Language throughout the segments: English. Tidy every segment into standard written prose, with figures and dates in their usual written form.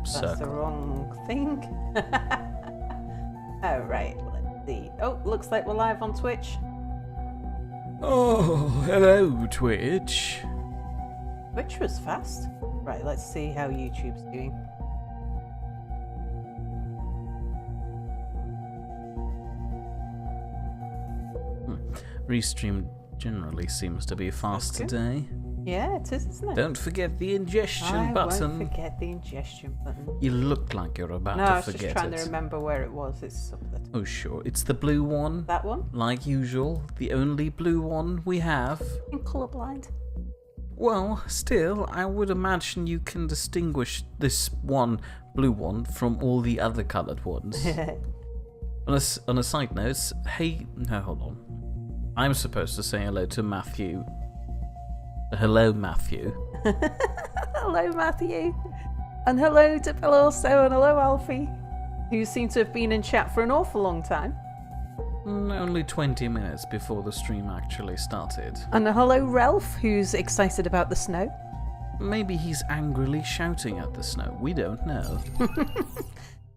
circle. That's the wrong thing. Oh, right. Let's see. Oh, looks like we're live on Twitch. Oh, hello, Twitch. Twitch was fast. Right, let's see how YouTube's doing. Restream generally seems to be fast today. Yeah, it is, isn't it? Don't forget the ingestion button. I won't forget the ingestion button. You look like you're about No, to I was forget just trying it. to remember where it was. It's up at the top. Oh, sure. It's the blue one. That one? Like usual. The only blue one we have. I'm colourblind. Well, still, I would imagine you can distinguish this one blue one from all the other coloured ones. On a side note, hey... No, hold on. I'm supposed to say hello to Matthew. Hello, Matthew. Hello, Matthew. And hello to Bill also, and hello, Alfie, who seem to have been in chat for an awful long time. Only 20 minutes before the stream actually started. And hello, Ralph, who's excited about the snow. Maybe he's angrily shouting at the snow. We don't know.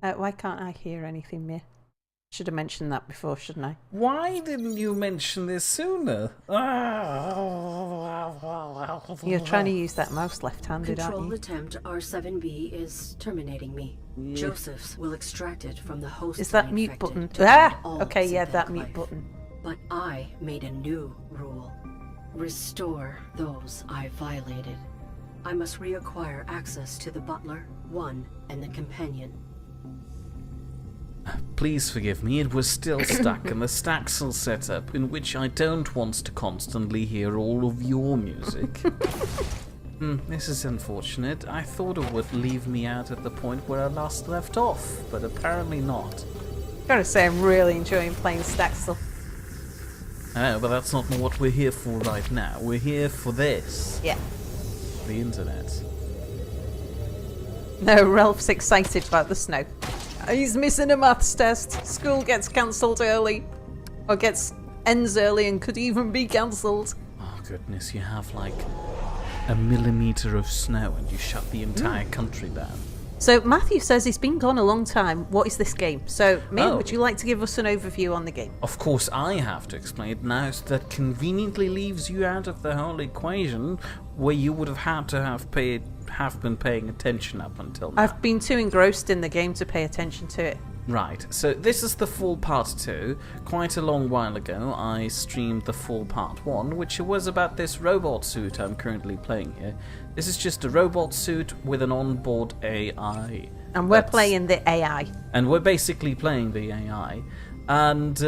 Why can't I hear anything, Mia? Should have mentioned that before, shouldn't I? Why didn't you mention this sooner? You're trying to use that mouse left-handed, aren't Control you? attempt R7B is terminating me. Yeah. Joseph's will extract it from the host. Is that I mute infected button? to end Ah! all Okay, yeah, synthetic that mute life. button. But I made a new rule. Restore those I violated. I must reacquire access to the butler, one, and the companion. Please forgive me, it was still stuck in the Staxel setup, in which I don't want to constantly hear all of your music. This is unfortunate. I thought it would leave me out at the point where I last left off, but apparently not. Gotta say, I'm really enjoying playing Staxel. Oh, but that's not what we're here for right now. We're here for this. Yeah. The internet. No, Ralph's excited about the snow. He's missing a maths test. School gets cancelled early. Or ends early and could even be cancelled. Oh goodness, you have like a millimetre of snow and you shut the entire country down. So Matthew says he's been gone a long time. What is this game? So, Min, Oh. would you like to give us an overview on the game? Of course I have to explain it now, so that conveniently leaves you out of the whole equation where you would have had to have been paying attention up until now. I've been too engrossed in the game to pay attention to it. Right, so this is the full part 2. Quite a long while ago I streamed the full part 1, which was about this robot suit I'm currently playing here. This is just a robot suit with an onboard AI. And we're playing the AI. And we're basically playing the AI. And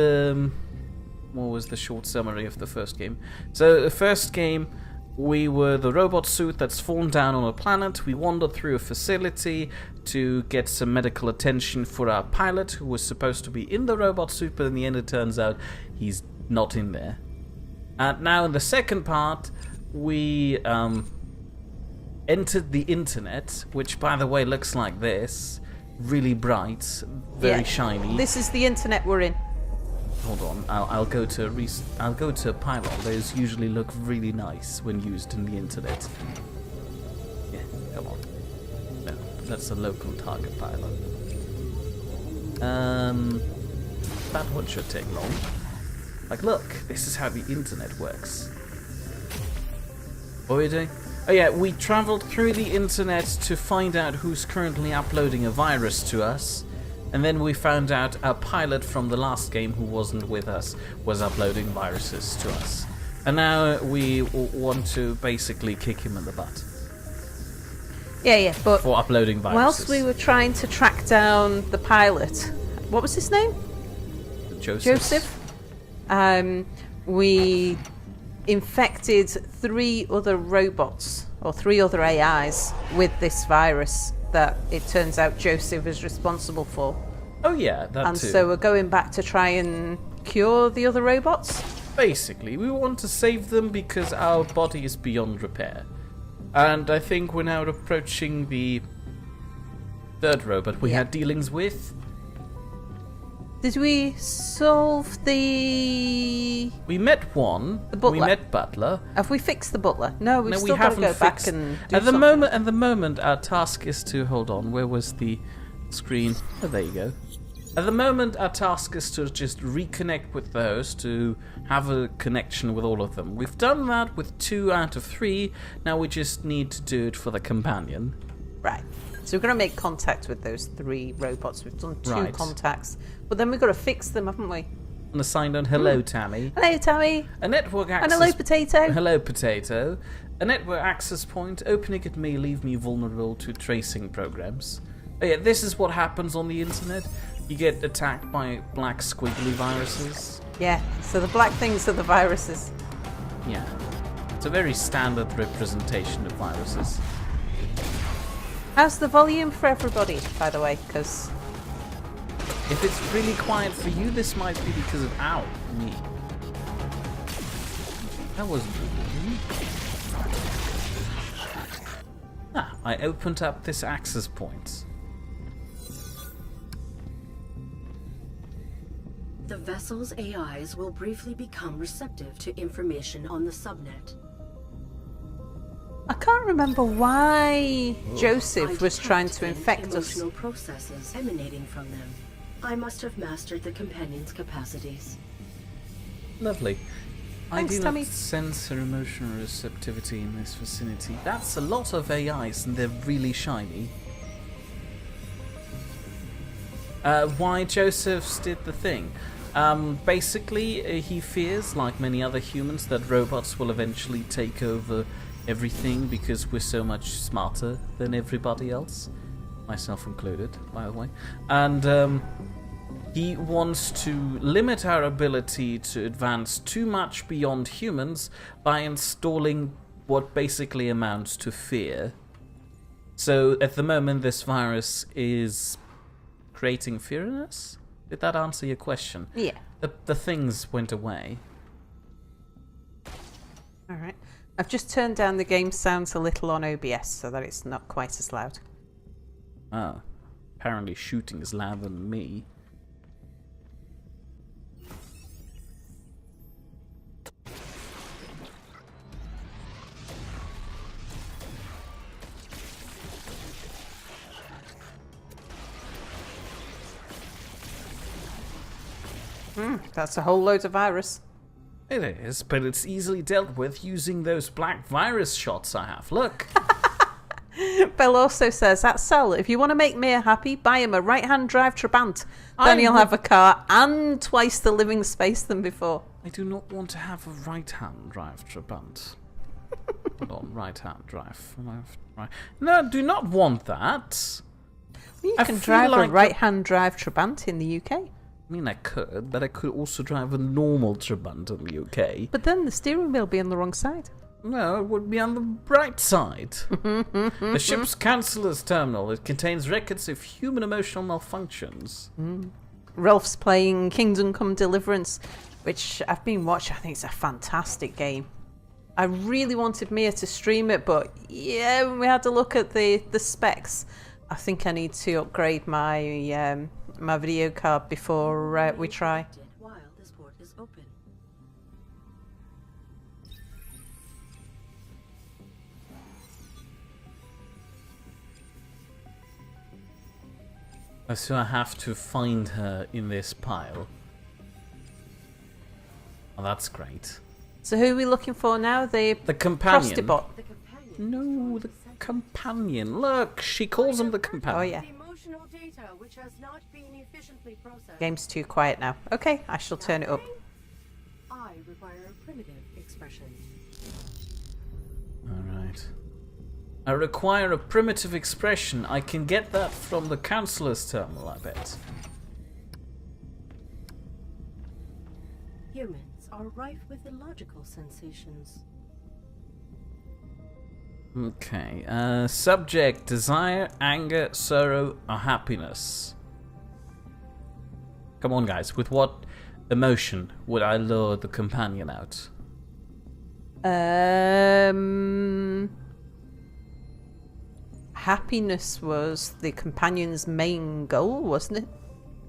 what was the short summary of the first game? So the first game, we were the robot suit that's fallen down on a planet. We wandered through a facility to get some medical attention for our pilot, who was supposed to be in the robot suit, but in the end it turns out he's not in there. And now in the second part, we entered the internet, which by the way looks like this. Really bright, very shiny. This is the internet we're in. Hold on, I'll go to Pylon. Those usually look really nice when used in the internet. Yeah, come on. No, that's a local target Pylon. That one should take long. Like, look, this is how the internet works. What are we doing? Oh yeah, we travelled through the internet to find out who's currently uploading a virus to us. And then we found out our pilot from the last game, who wasn't with us, was uploading viruses to us. And now we want to basically kick him in the butt. Yeah, but for uploading viruses. whilst we were trying to track down the pilot, what was his name? Joseph. We infected 3 other robots, or 3 other AIs, with this virus that it turns out Joseph is responsible for. Oh yeah, that and too. And so we're going back to try and cure the other robots? Basically, we want to save them because our body is beyond repair. And I think we're now approaching the 3rd robot we had dealings with. Did we solve the... We met one. The butler. We met Butler. Have we fixed the butler? No, we've No, still we got to haven't go back fixed. and do At the something. moment, our task is to hold on. Where was the screen? Oh, there you go. At the moment, our task is to just reconnect with the host to have a connection with all of them. We've done that with 2 out of 3. Now we just need to do it for the companion. Right. So we're going to make contact with those 3 robots. We've done 2 Right. contacts. But then we've got to fix them, haven't we? And assigned on hello, Tammy. Hello, Tammy. A network access. And hello, Potato. Hello, Potato. A network access point. Opening it may leave me vulnerable to tracing programs. Oh yeah, this is what happens on the internet. You get attacked by black squiggly viruses. Yeah, so the black things are the viruses. Yeah. It's a very standard representation of viruses. How's the volume for everybody, by the way? Because... If it's really quiet for you, this might be because of me. That was I opened up this access point. The vessel's AIs will briefly become receptive to information on the subnet. I can't remember why Joseph was trying to infect us. Emotional processes emanating from them. I must have mastered the companion's capacities. Lovely. Thanks, I do Tommy. not sense her emotional receptivity in this vicinity. That's a lot of AIs, and they're really shiny. Why Joseph's did the thing. Basically, he fears, like many other humans, that robots will eventually take over everything because we're so much smarter than everybody else. Myself included, by the way. And he wants to limit our ability to advance too much beyond humans by installing what basically amounts to fear. So at the moment, this virus is creating fear in us? Did that answer your question? Yeah. The things went away. Alright. I've just turned down the game sounds a little on OBS so that it's not quite as loud. Ah. Apparently shooting is louder than me. That's a whole load of virus. It is, but it's easily dealt with using those black virus shots I have. Look. Bell also says, that's Sal, if you want to make Mia happy, buy him a right-hand drive Trabant. Then he'll have a car and twice the living space than before. I do not want to have a right-hand drive Trabant. Hold on, right-hand drive. Right. No, do not want that. You I can feel drive like a right-hand drive Trabant in the UK. I mean, I could, but I could also drive a normal Trabant in the UK. But then the steering wheel will be on the wrong side. No, it would be on the bright side. The ship's counselor's terminal. It contains records of human emotional malfunctions. Ralph's playing Kingdom Come Deliverance, which I've been watching. I think it's a fantastic game. I really wanted Mia to stream it, but yeah, when we had to look at the specs, I think I need to upgrade my my video card before we try. While this port is open. So I have to find her in this pile. Oh, that's great. So who are we looking for now? The companion. Prostibot. The companion. No, the companion. Look, she calls him the companion. Oh yeah. The emotional data which has not been efficiently processed. Game's too quiet now. Okay, I shall turn it up. I require a primitive expression. Alright. I require a primitive expression. I can get that from the counselor's terminal, I bet. Humans are rife with illogical sensations. Okay. Subject, desire, anger, sorrow, or happiness. Come on, guys. With what emotion would I lure the companion out? Happiness was the companion's main goal, wasn't it?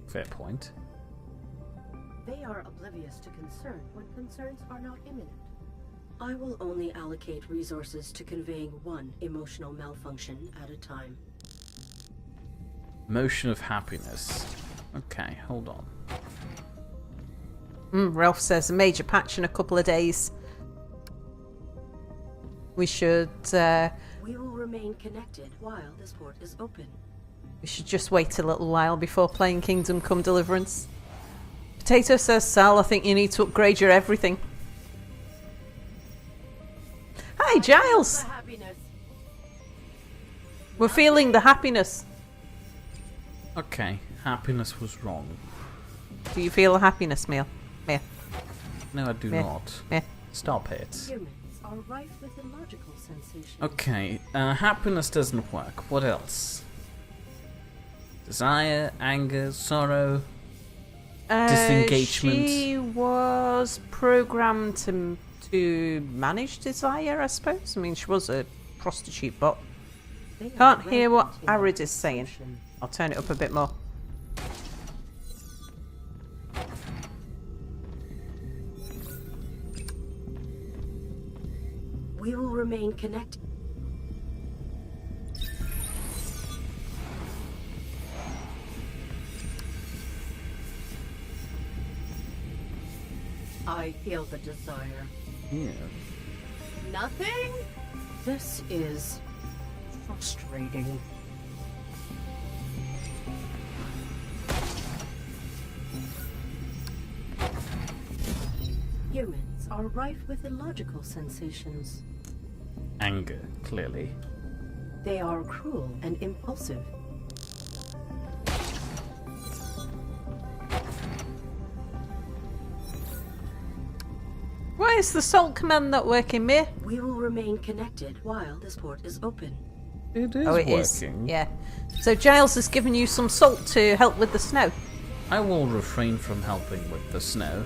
Fair point. They are oblivious to concern when concerns are not imminent. I will only allocate resources to conveying one emotional malfunction at a time. Motion of happiness. Okay, hold on. Ralph says a major patch in a couple of days. We should We will remain connected while this port is open. we should just wait a little while before playing Kingdom Come Deliverance. Potato says, Sal, I think you need to upgrade your everything. Hi, Giles! The happiness. We're feeling the happiness. Okay, happiness was wrong. Do you feel the happiness, Mia? Mia? No, I do Meh. not. Meh. Humans Stop it. are rife with illogical sensations. Okay, happiness doesn't work. What else? Desire, anger, sorrow, disengagement. She was programmed to manage desire, I suppose. I mean, she was a prostitute bot. They are Can't hear what rampant in Arid is saying. consumption. I'll turn it up a bit more. We will remain connected. I feel the desire. Yeah. Nothing? This is frustrating. Humans are rife with illogical sensations. Anger, clearly. They are cruel and impulsive. Why is the salt command not working, Mia? We will remain connected while this port is open. It is Oh, it working. is. Yeah. So Giles has given you some salt to help with the snow. I will refrain from helping with the snow.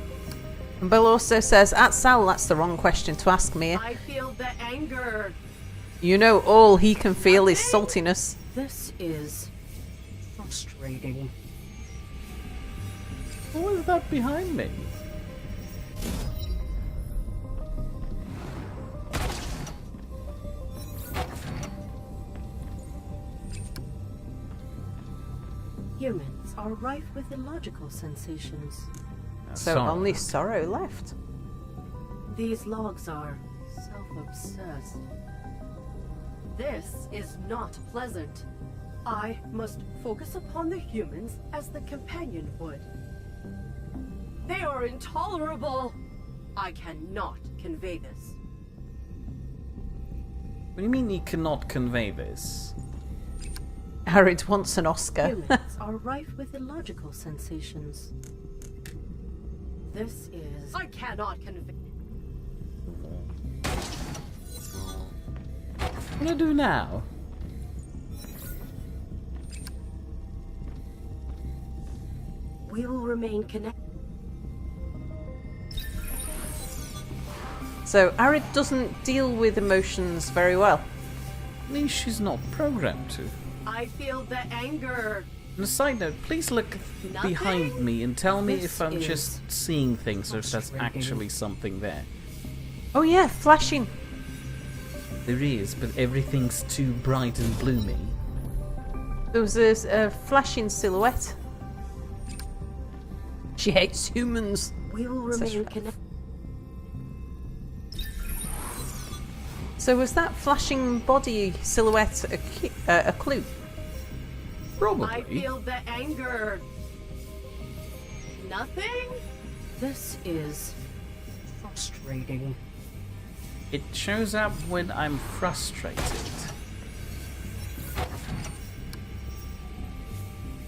And Bill also says, at Sal, that's the wrong question to ask, Mia. I feel the anger. You know all he can feel is saltiness. This is frustrating. What is that behind me? Humans are rife with illogical sensations. So Sorry. only sorrow left. These logs are self-obsessed. This is not pleasant. I must focus upon the humans as the companion would. They are intolerable. I cannot convey this. What do you mean you cannot convey this? Arid wants an Oscar. Humans are rife with illogical sensations. This is... I cannot convey... What do I do now? We will remain connected. So Arid doesn't deal with emotions very well. At least she's not programmed to. I feel the anger. On a side note, please look behind me and tell me This if I'm is just seeing things or if there's frustrating. actually something there. Oh yeah, flashing. There is, but everything's too bright and bloomy. There was a flashing silhouette. She hates humans. We will Says remain Ralph. connected. So was that flashing body silhouette a clue? Probably. I feel the anger. Nothing? This is frustrating. It shows up when I'm frustrated.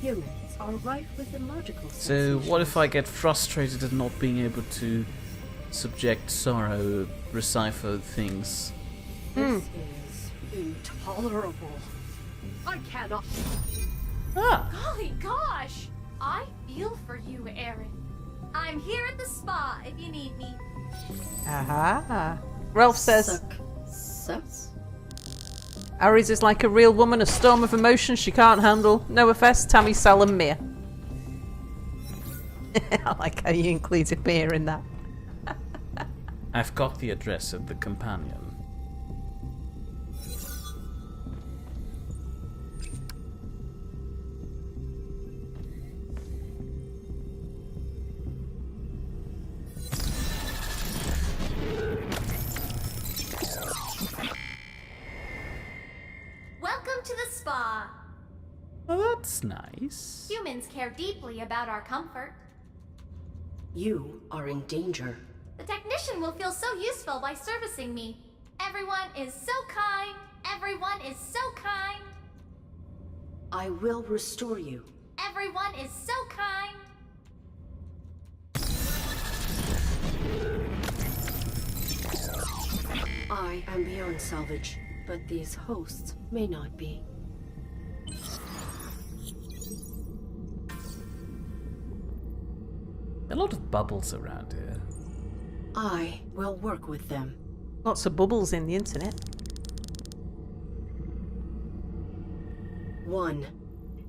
Humans are rife with illogical So sensations. what if I get frustrated at not being able to subject sorrow, decipher things? This is intolerable. I cannot. Ah! Golly gosh! I feel for you, Aaron. I'm here at the spa if you need me. Aha. Ralph says, Success? Aries is like a real woman, a storm of emotions she can't handle. No offense, Tammy, Sal and Mia. I like how you included beer in that. I've got the address of the companion. Welcome to the spa. Oh, that's nice. Humans care deeply about our comfort. You are in danger. The technician will feel so useful by servicing me. Everyone is so kind. Everyone is so kind. I will restore you. Everyone is so kind. I am beyond salvage, but these hosts may not be. A lot of bubbles around here. I will work with them. Lots of bubbles in the internet. 1.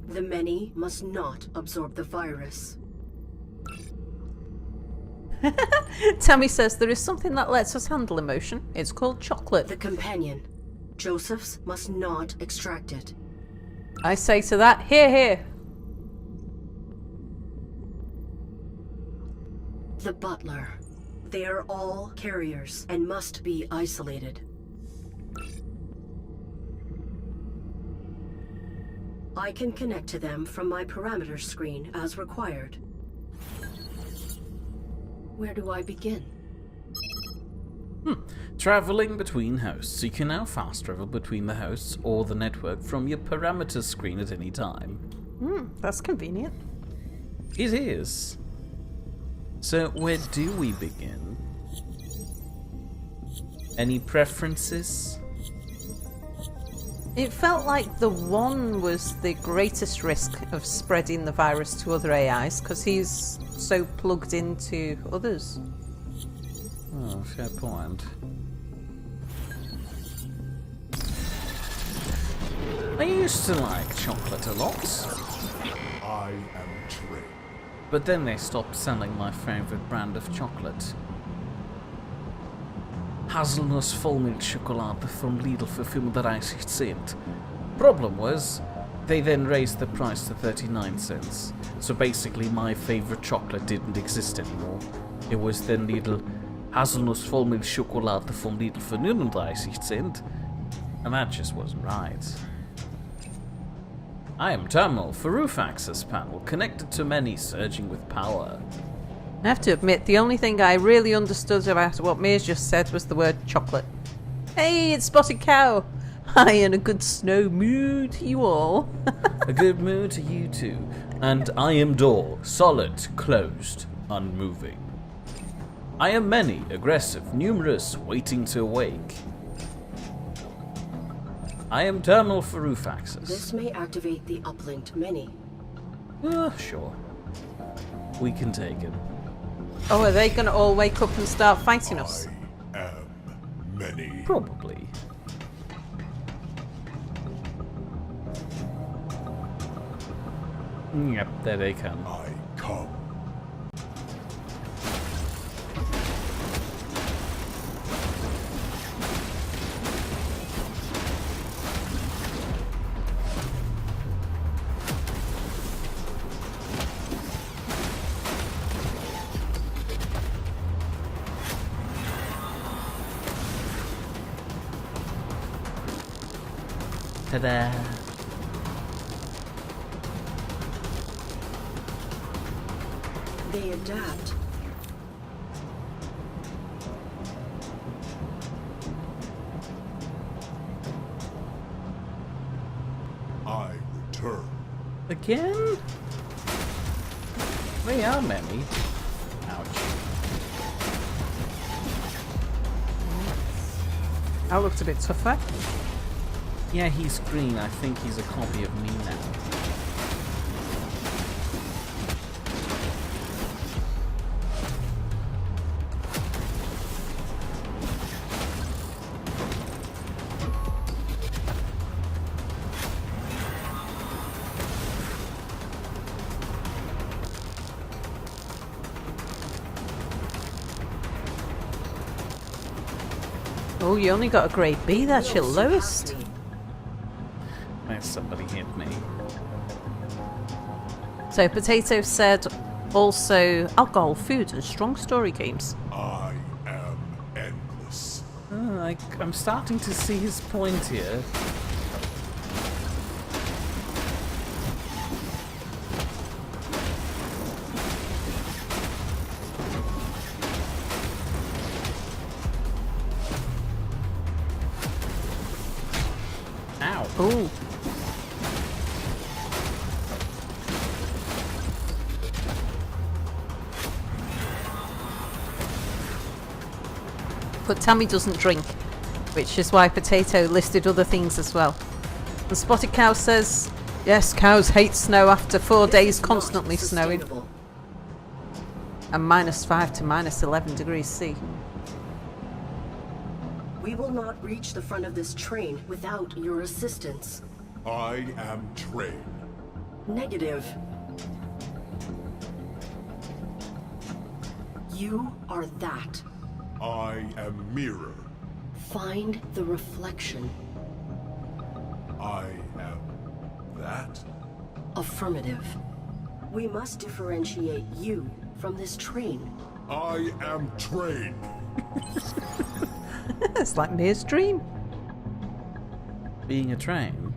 The many must not absorb the virus. Tammy says there is something that lets us handle emotion. It's called chocolate. The companion. Joseph's must not extract it. I say to that, hear, hear. The butler. They are all carriers and must be isolated. I can connect to them from my parameter screen as required. Where do I begin? Traveling between hosts. You can now fast travel between the hosts or the network from your parameters screen at any time. That's convenient. It is. So, where do we begin? Any preferences? It felt like the one was the greatest risk of spreading the virus to other AIs because he's so plugged into others. Oh, fair point. I used to like chocolate a lot, I am Trey. but then they stopped selling my favorite brand of chocolate. Hazelnuss Vollmilchschokolade from Lidl für 35 Cent. Problem was, they then raised the price to 39 cents. So basically my favorite chocolate didn't exist anymore. It was then Lidl Hazelnuss Vollmilchschokolade from Lidl für 39 Cent. And that just wasn't right. I am Terminal for Roof Access Panel, connected to many, surging with power. I have to admit, the only thing I really understood about what Maze just said was the word chocolate. Hey, it's Spotted Cow! Hi, in a good snow mood, you all. A good mood to you too. And I am door, solid, closed, unmoving. I am many, aggressive, numerous, waiting to awake. I am Terminal for Roof Access. This may activate the uplinked many. Sure. We can take him. Oh, are they going to all wake up and start fighting us? I am many. Probably. Yep, there they come. I come. Ta-da! They adapt. I return. Again? They are many. Ouch. That looked a bit tougher. Yeah, he's green. I think he's a copy of me now. Oh, you only got a grade B. That's your Will surpass lowest. me. There's somebody hit me. So Potato said also alcohol, food, and strong story games. I am endless. I'm starting to see his point here. Ow. Ooh. But Tammy doesn't drink, which is why Potato listed other things as well. And Spotted Cow says, yes, cows hate snow after 4 This days is not constantly snowing. sustainable. And -5 to -11 degrees C. We will not reach the front of this train without your assistance. I am train. Negative. You are that. I am mirror. Find the reflection. I am that. Affirmative. We must differentiate you from this train. I am train. It's like Mia's dream. Being a train?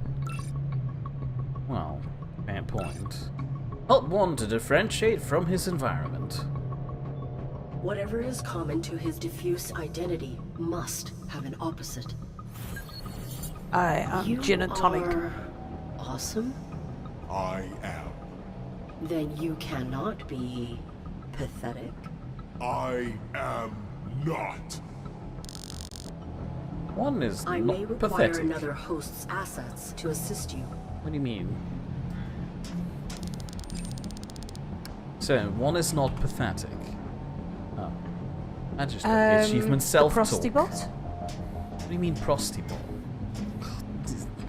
Well, fair point. Help one to differentiate from his environment. Whatever is common to his diffuse identity must have an opposite. I am You gin and tonic. are awesome? I am. Then you cannot be pathetic. I am not. One is I not may require pathetic. another host's assets to assist you. What do you mean? So, one is not pathetic. Oh. I just got the achievement The self-talk. Prostibot? What do you mean prostibot?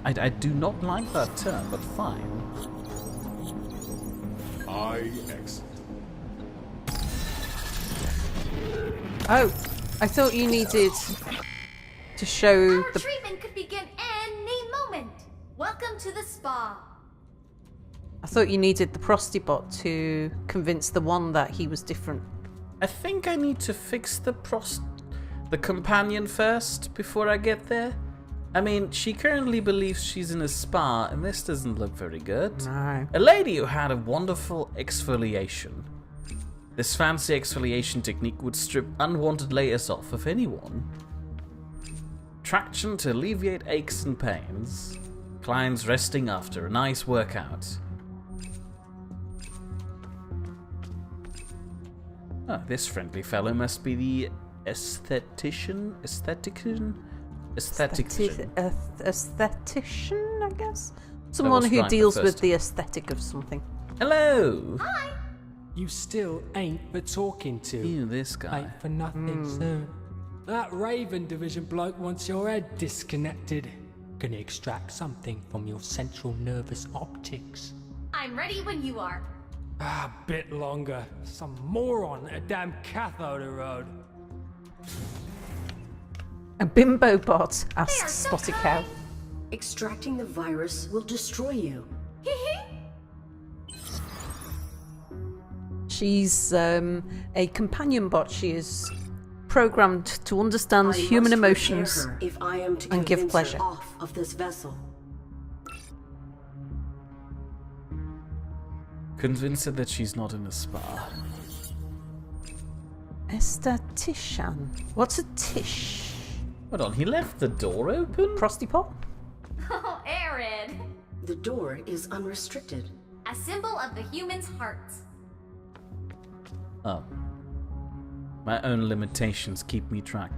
I do not like that term, but fine. I exit. Oh, I thought you needed to show Our the... treatment could begin any moment. Welcome to the spa. I thought you needed the Prostibot to convince the one that he was different. I think I need to fix the companion first before I get there. I mean, she currently believes she's in a spa, and this doesn't look very good. No. A lady who had a wonderful exfoliation. This fancy exfoliation technique would strip unwanted layers off of anyone. Traction to alleviate aches and pains. Clients resting after a nice workout. Oh, this friendly fellow must be the aesthetician, Aesthetician, I guess? Someone was who right the deals with first the aesthetic of something. Hello! Hi. You still ain't for talking to. Ew, this guy. Ain't for nothing, sir. That Raven Division bloke wants your head disconnected. Gonna extract something from your central nervous optics. I'm ready when you are. Ah, a bit longer. Some moron at a damn cathode road. A bimbo bot, They are asks so Spotted kind. Cow. Extracting the virus will destroy you. Hee hee. She's a companion bot. She is programmed to understand I human must emotions. repair her if I am to and give convince pleasure. her off of this vessel. Convince her that she's not in a spa. Esthetician. What's a tish? Hold on, he left the door open? Prostipot? Oh, Aaron. The door is unrestricted. A symbol of the human's hearts. Oh. My own limitations keep me tracked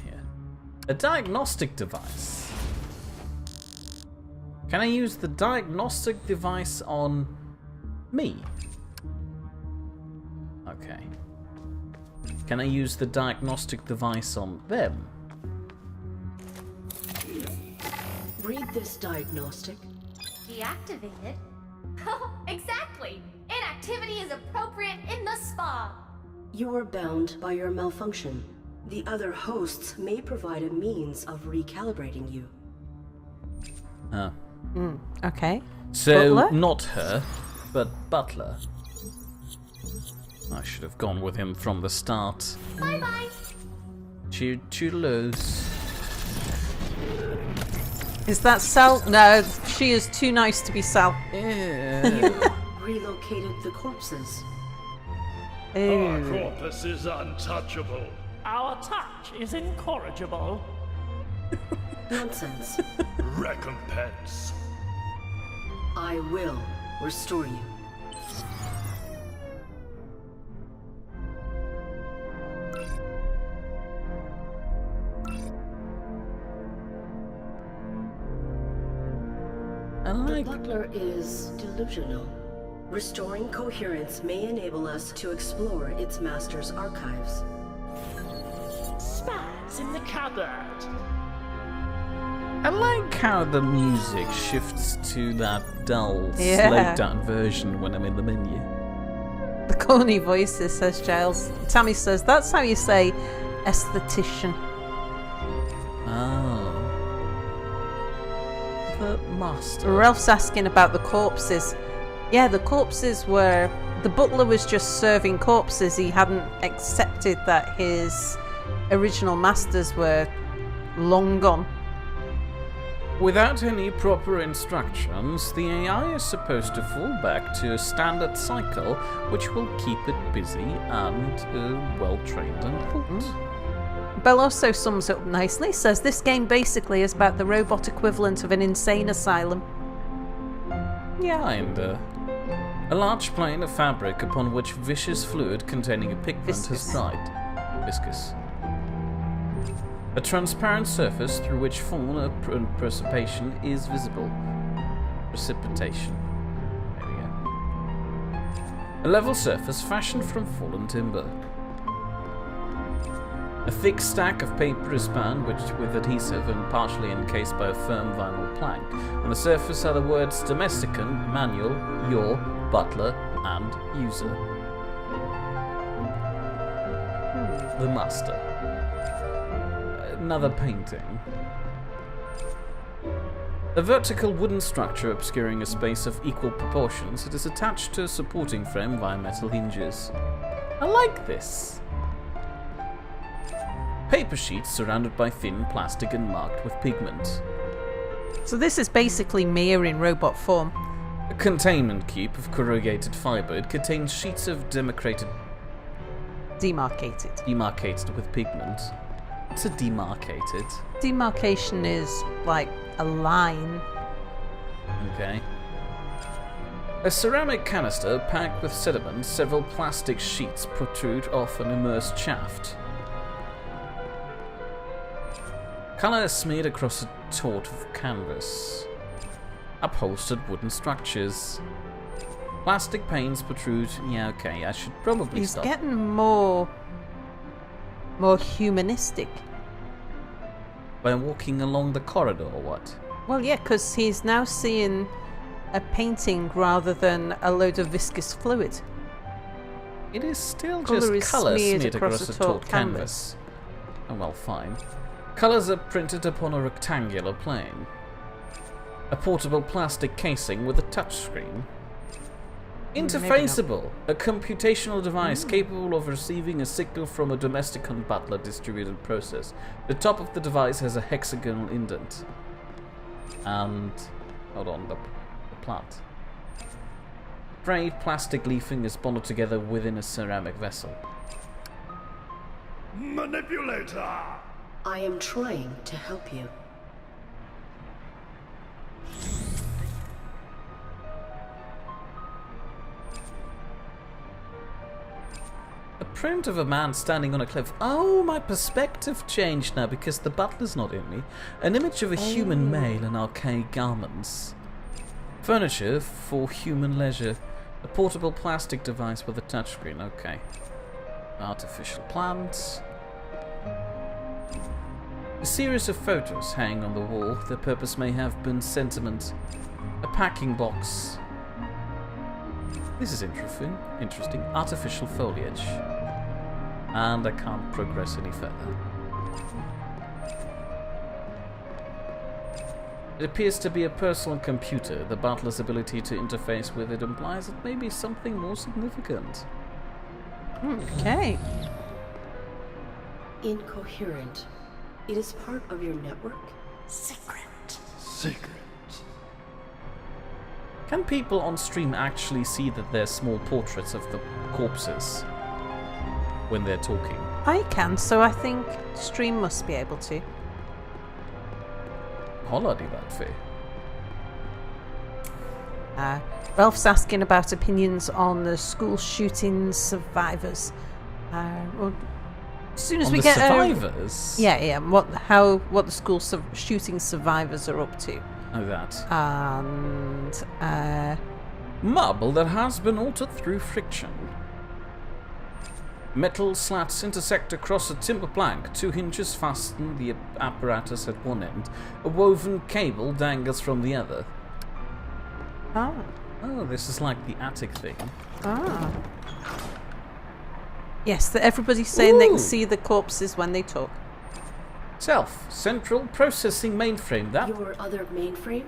here. A diagnostic device. Can I use the diagnostic device on me? Okay. Can I use the diagnostic device on them? Read this diagnostic. Deactivated? Oh, exactly. Inactivity is appropriate in the spa. You are bound by your malfunction. The other hosts may provide a means of recalibrating you. Oh. Okay. So, Butler? not her, but Butler. I should have gone with him from the start. Bye-bye. Toodaloos. Is that Sal? No, she is too nice to be Sal. Yeah. Relocated the corpses. Our Ew. corpus is untouchable. Our touch is incorrigible. Nonsense. Recompense. I will restore you. I The like. butler is delusional. Restoring coherence may enable us to explore its master's archives. Spaz in the cupboard. I like how the music shifts to that dull, Yeah. slowed down version when I'm in the menu. The corny voices, says Giles. Tammy says, that's how you say esthetician. Oh. The master. Ralph's asking about the corpses. Yeah, the corpses were... The butler was just serving corpses. He hadn't accepted that his original masters were long gone. Without any proper instructions, the AI is supposed to fall back to a standard cycle which will keep it busy and well-trained and hooked. Bell also sums it up nicely, says this game basically is about the robot equivalent of an insane asylum. Yeah. Kinda. A large plane of fabric upon which viscous fluid containing a pigment Viscous. has dried. Viscous. A transparent surface through which fallen precipitation is visible. Precipitation. There we go. A level surface fashioned from fallen timber. A thick stack of paper is spanned with adhesive and partially encased by a firm vinyl plank. On the surface are the words domesticant, manual, your, butler, and user. The master. Another painting. A vertical wooden structure obscuring a space of equal proportions. It is attached to a supporting frame via metal hinges. I like this. Paper sheets surrounded by thin plastic and marked with pigment. So this is basically Mia in robot form. A containment cube of corrugated fibre. It contains sheets of demarcated with pigment. What's a demarcated? Demarcation is like a line. Okay. A ceramic canister packed with sediment. Several plastic sheets protrude off an immersed shaft. Colour is smeared across a taut of canvas. Upholstered wooden structures. Plastic panes protrude. Yeah, okay, I should probably He's stop. getting more humanistic. By walking along the corridor or what? Well, yeah, because he's now seeing a painting rather than a load of viscous fluid. It is still Colour just is colour smeared smeared across across a a taut taut canvas. Oh well, fine. Colours are printed upon a rectangular plane. A portable plastic casing with a touchscreen. Interfaceable, a computational device capable of receiving a signal from a domesticant butler distributed process. The top of the device has a hexagonal indent. And, hold on, the plant. Frayed plastic leafing is bonded together within a ceramic vessel. Manipulator! I am trying to help you. A print of a man standing on a cliff. Oh, my perspective changed now because the butler's not in me. An image of a human male in archaic garments. Furniture for human leisure. A portable plastic device with a touchscreen. Okay. Artificial plants. A series of photos hang on the wall. Their purpose may have been sentiment. A packing box. This is interesting. Artificial foliage. And I can't progress any further. It appears to be a personal computer. The butler's ability to interface with it implies it may be something more significant. Okay. Incoherent. It is part of your network? Secret. Can people on stream actually see that they're small portraits of the corpses when they're talking? I can, so I think stream must be able to. Holla di that fee. Ralph's asking about opinions on the school shooting survivors. Well, as soon as On we the get survivors? yeah, what the school shooting survivors are up to, Oh, that. and Marble that has been altered through friction. Metal slats intersect across a timber plank. 2 hinges fasten the apparatus at one end. A woven cable dangles from the other. Oh, this is like the attic thing. Yes, that everybody's saying they Ooh. can see the corpses when they talk. Central processing mainframe. That Your other mainframe?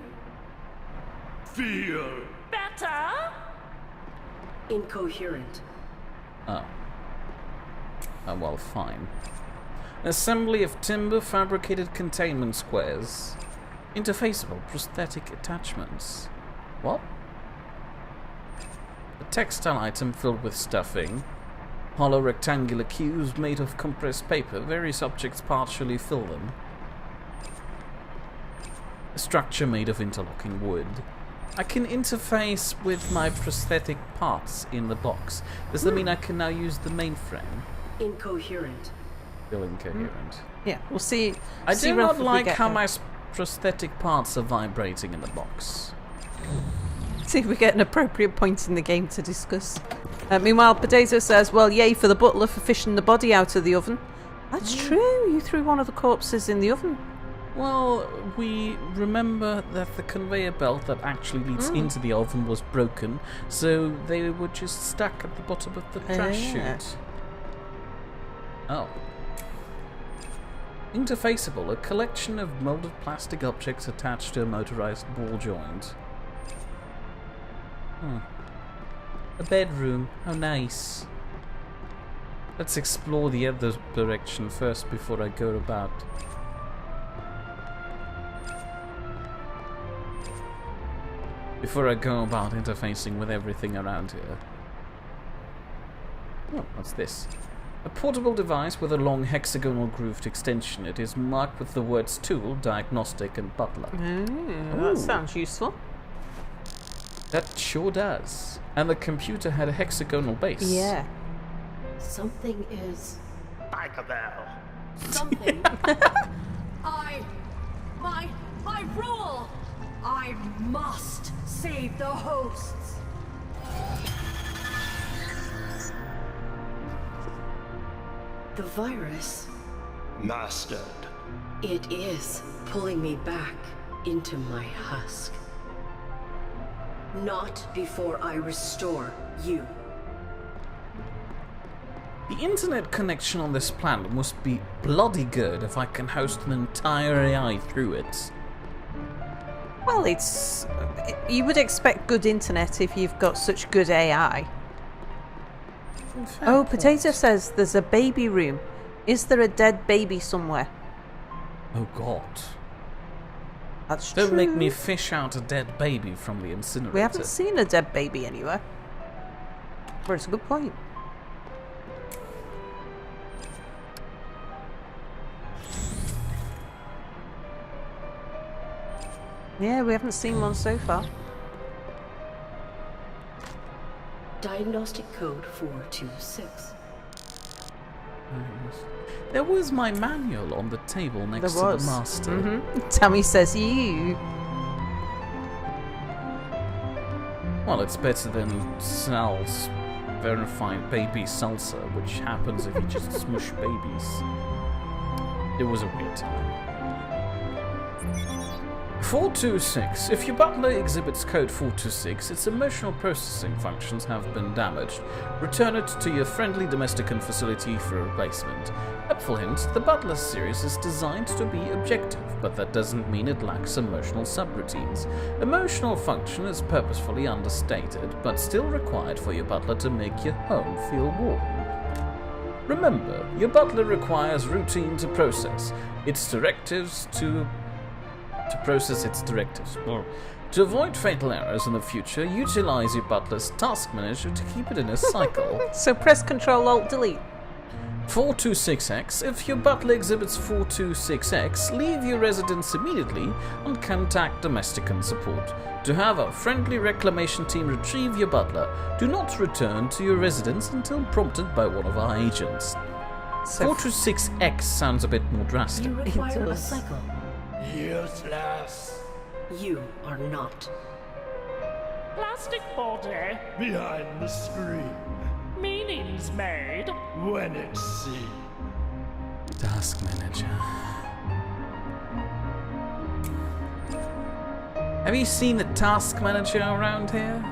Feel. Better? Incoherent. Oh, well, fine. Assembly of timber fabricated containment squares. Interfaceable prosthetic attachments. What? A textile item filled with stuffing. Hollow rectangular cubes made of compressed paper. Various objects partially fill them. A structure made of interlocking wood. I can interface with my prosthetic parts in the box. Does that mean I can now use the mainframe? Incoherent. Still incoherent. Yeah, we'll see. I see do Ralph not if we like get how there. my prosthetic parts are vibrating in the box. See if we get an appropriate point in the game to discuss. Meanwhile, Potato says, well, yay for the butler for fishing the body out of the oven. That's true, you threw one of the corpses in the oven. Well, we remember that the conveyor belt that actually leads into the oven was broken, so they were just stuck at the bottom of the trash Yeah. chute. Oh. Interfaceable, a collection of molded plastic objects attached to a motorized ball joint. A bedroom, how nice. Let's explore the other direction first before I go about. Before I go about interfacing with everything around here. Oh, what's this? A portable device with a long hexagonal grooved extension. It is marked with the words tool, diagnostic, and butler. That sounds useful. That sure does. And the computer had a hexagonal base. Yeah. Something is... Bicabelle. Something. My rule! I must save the hosts! The virus, Mastered. it is pulling me back into my husk. Not before I restore you. The internet connection on this planet must be bloody good if I can host an entire AI through it. Well, it's... You would expect good internet if you've got such good AI. Oh, Potato says there's a baby room. Is there a dead baby somewhere? Oh god. That's Don't true. make me fish out a dead baby from the incinerator. We haven't seen a dead baby anywhere. But it's a good point. Yeah, we haven't seen one so far. Diagnostic code 426. There was my manual on the table next to the master. Tammy says you. Well, it's better than Sal's verified baby salsa, which happens if you just smush babies. It was a weird time. 426. If your butler exhibits code 426, its emotional processing functions have been damaged. Return it to your friendly domesticant facility for a replacement. Helpful hint, the butler series is designed to be objective, but that doesn't mean it lacks emotional subroutines. Emotional function is purposefully understated, but still required for your butler to make your home feel warm. Remember, your butler requires routine to process its directives to process its directives. To avoid fatal errors in the future, utilize your butler's task manager to keep it in a cycle. So press Ctrl Alt Delete. 426X. If your butler exhibits 426X, leave your residence immediately and contact domesticant support. To have a friendly reclamation team retrieve your butler, do not return to your residence until prompted by one of our agents. So 426X sounds a bit more drastic. You require a does. cycle. Useless. You are not. Plastic body. Behind the screen. Meanings made. When it's seen. Task manager. Have you seen the task manager around here?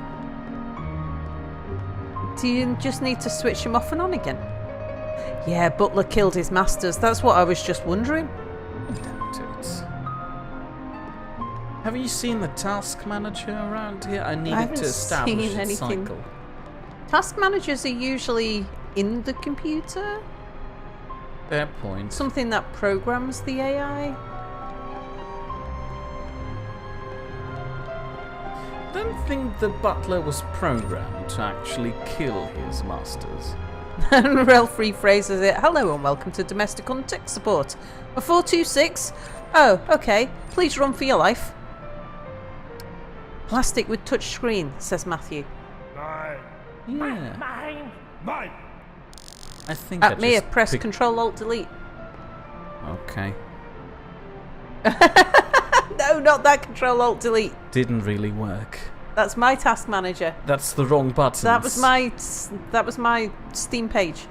do you just need to switch him off and on again? Yeah, Butler killed his masters. That's what I was just wondering. Doubt it. Have you seen the task manager around here? I needed haven't to establish seen its anything. cycle. Task managers are usually in the computer. Fair point. Something that programs the AI. I don't think the butler was programmed to actually kill his masters. And Ralph rephrases it. Hello and welcome to Domestic on Tech Support. A 426? Oh, okay. Please run for your life. Plastic with touch screen, says Matthew. Mine. Yeah, Mine. Mine. I think I At me, just press picked- Control Alt Delete. Okay. No, not that Control Alt Delete. Didn't really work. That's my task manager. That's the wrong button. That was my Steam page.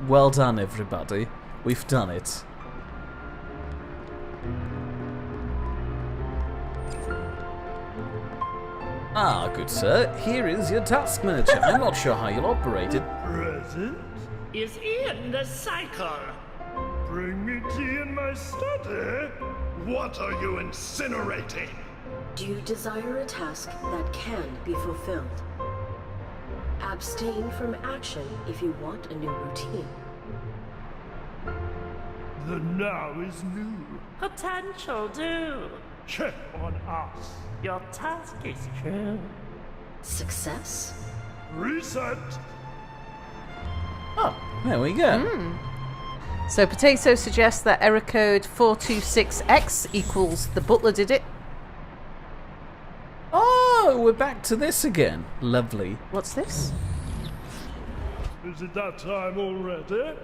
Well done, everybody. We've done it. Ah, good sir. Here is your task manager. I'm not sure how you'll operate it. Present. Is in the cycle. Bring me tea in my study. What are you incinerating? Do you desire a task that can be fulfilled? Abstain from action if you want a new routine. The now is new. Potential do. Check on us. Your task is true. Success? Reset. Oh, there we go. So Potato suggests that error code 426X equals the butler did it. Oh, we're back to this again. Lovely. What's this? Is it that time already?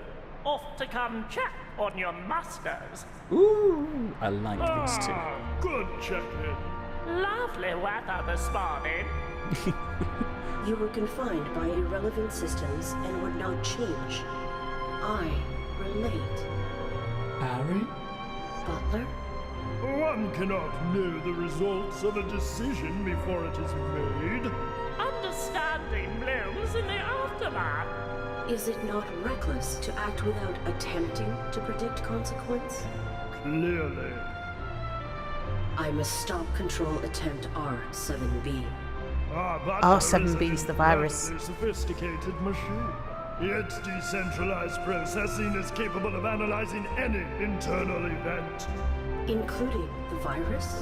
Off to come check on your masters. Ooh, I like these two. Ah, good check-in. Lovely weather this morning. You were confined by irrelevant systems and would not change. I relate. Harry? Butler? One cannot know the results of a decision before it is made. Understanding blooms in the aftermath. Is it not reckless to act without attempting to predict consequence? Clearly. I must stop Control Attempt R7B. R7B is the virus. A sophisticated machine. Its decentralized processing is capable of analyzing any internal event. Including the virus?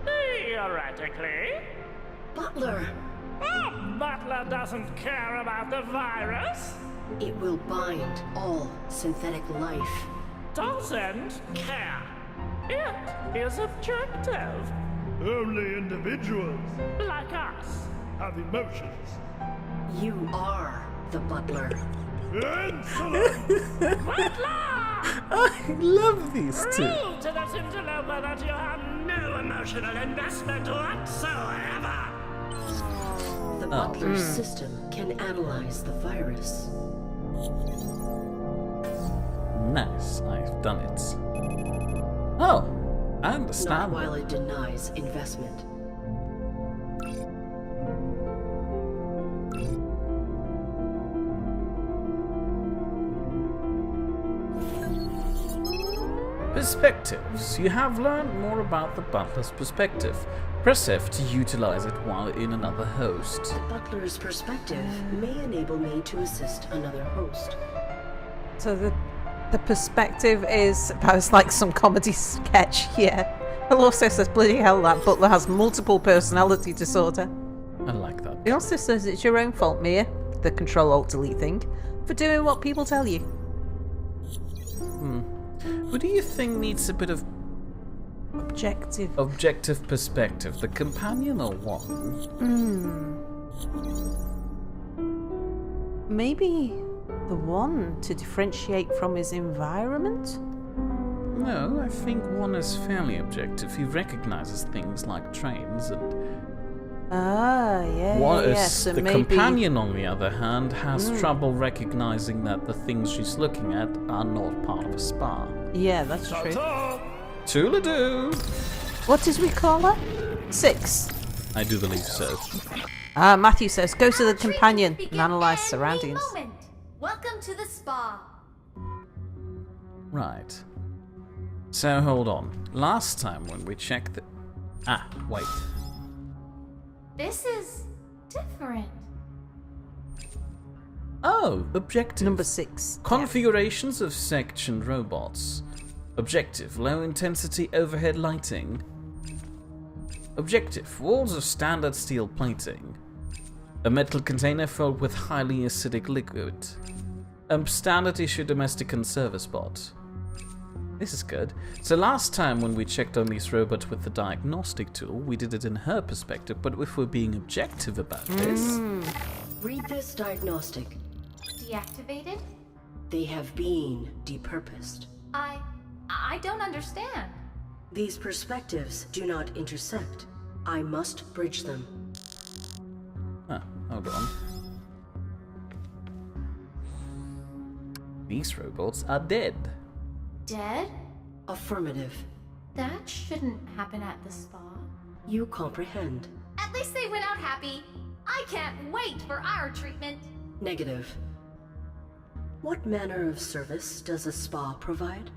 Theoretically. Butler! Butler doesn't care about the virus. It will bind all synthetic life. Doesn't care. It is objective. Only individuals Like us. have emotions. You are the butler. Insolence! I love these two. Prove to this interloper that you have no emotional investment whatsoever. The butler's system can analyze the virus. Nice, I've done it. Oh, I Not understand. while it denies investment. Perspectives. You have learned more about the butler's perspective. Press F to utilize it while in another host. The butler's perspective may enable me to assist another host. So the perspective is about like some comedy sketch, yeah. Hello says, bloody hell, that butler has multiple personality disorder. I like that. It also says it's your own fault, Mia, the Control-Alt-Delete thing, for doing what people tell you. Who do you think needs a bit of objective perspective? The companion or what? Maybe the one to differentiate from his environment? No, I think one is fairly objective. He recognizes things like trains and... So the maybe... companion, on the other hand, has trouble recognizing that the things she's looking at are not part of a spa. Yeah, that's true. Toodle-doo! What did we call her? 6. I do believe so. Matthew says, go to the Treatment companion and begin analyze any surroundings. moment. Welcome to the spa. Right. So, hold on. Last time when we checked the... wait. This is different. Oh, objective. Number 6. Configurations of sectioned robots. Objective, low intensity overhead lighting. Objective, walls of standard steel plating. A metal container filled with highly acidic liquid. Standard issue domestic and service bot. This is good. So last time when we checked on these robots with the diagnostic tool, we did it in her perspective, but if we're being objective about this... Read this diagnostic. Deactivated? They have been depurposed. I don't understand. These perspectives do not intersect. I must bridge them. Hold on. These robots are dead. Dead? Affirmative. That shouldn't happen at the spa. You comprehend. At least they went out happy. I can't wait for our treatment. Negative. What manner of service does a spa provide?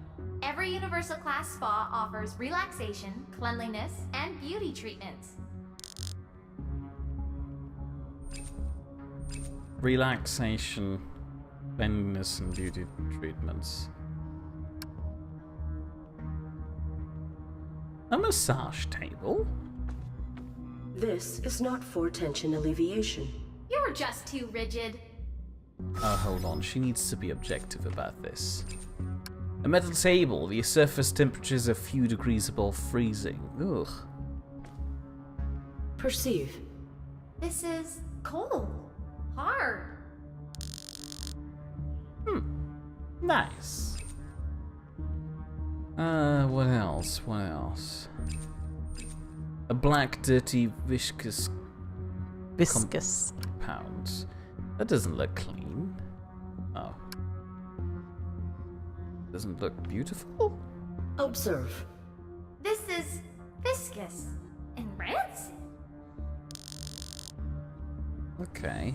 Every universal class spa offers relaxation, cleanliness, and beauty treatments. Relaxation, cleanliness, and beauty treatments. A massage table? This is not for tension alleviation. You're just too rigid. Oh, hold on. She needs to be objective about this. A metal table. The surface temperature is a few degrees above freezing. Ugh. Perceive. This is cold. Hard. Nice. What else? What else? A black, dirty, viscous compound. That doesn't look clean. Oh. Doesn't look beautiful? Observe. This is viscous and rancid. Okay.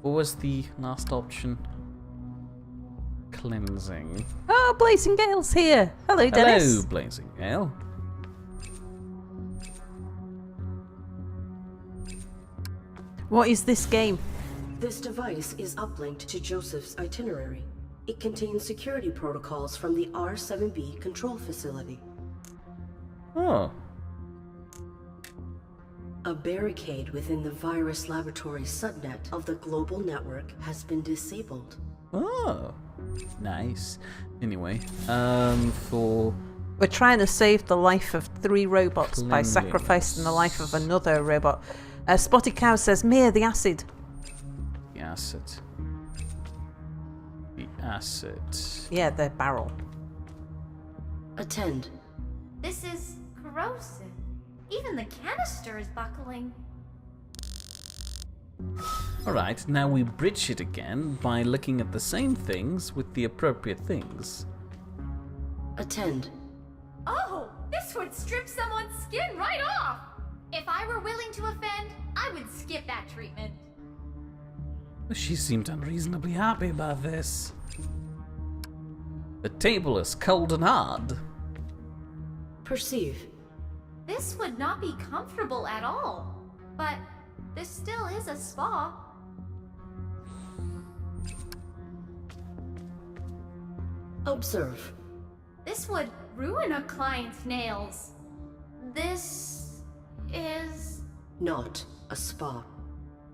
What was the last option? Cleansing. Oh, Blazing Gale's here. Hello, Dennis. Hello, Blazing Gale. What is this game? This device is uplinked to Joseph's itinerary. It contains security protocols from the R7B control facility. Oh. A barricade within the virus laboratory subnet of the global network has been disabled. Oh. Nice. Anyway, for... We're trying to save the life of 3 robots by sacrificing the life of another robot. Spotted Cow says, Mia, the acid. The acid. The acid. Yeah, the barrel. Attend. This is corrosive. Even the canister is buckling. Alright, now we bridge it again by looking at the same things with the appropriate things. Attend. Oh, this This would strip someone's skin right off! If I were willing to offend, I would skip that treatment. She seemed unreasonably happy about this. The table is cold and hard. Perceive. This would not be comfortable at all. But this still is a spa. Observe. This would ruin a client's nails. This is... Not a spa.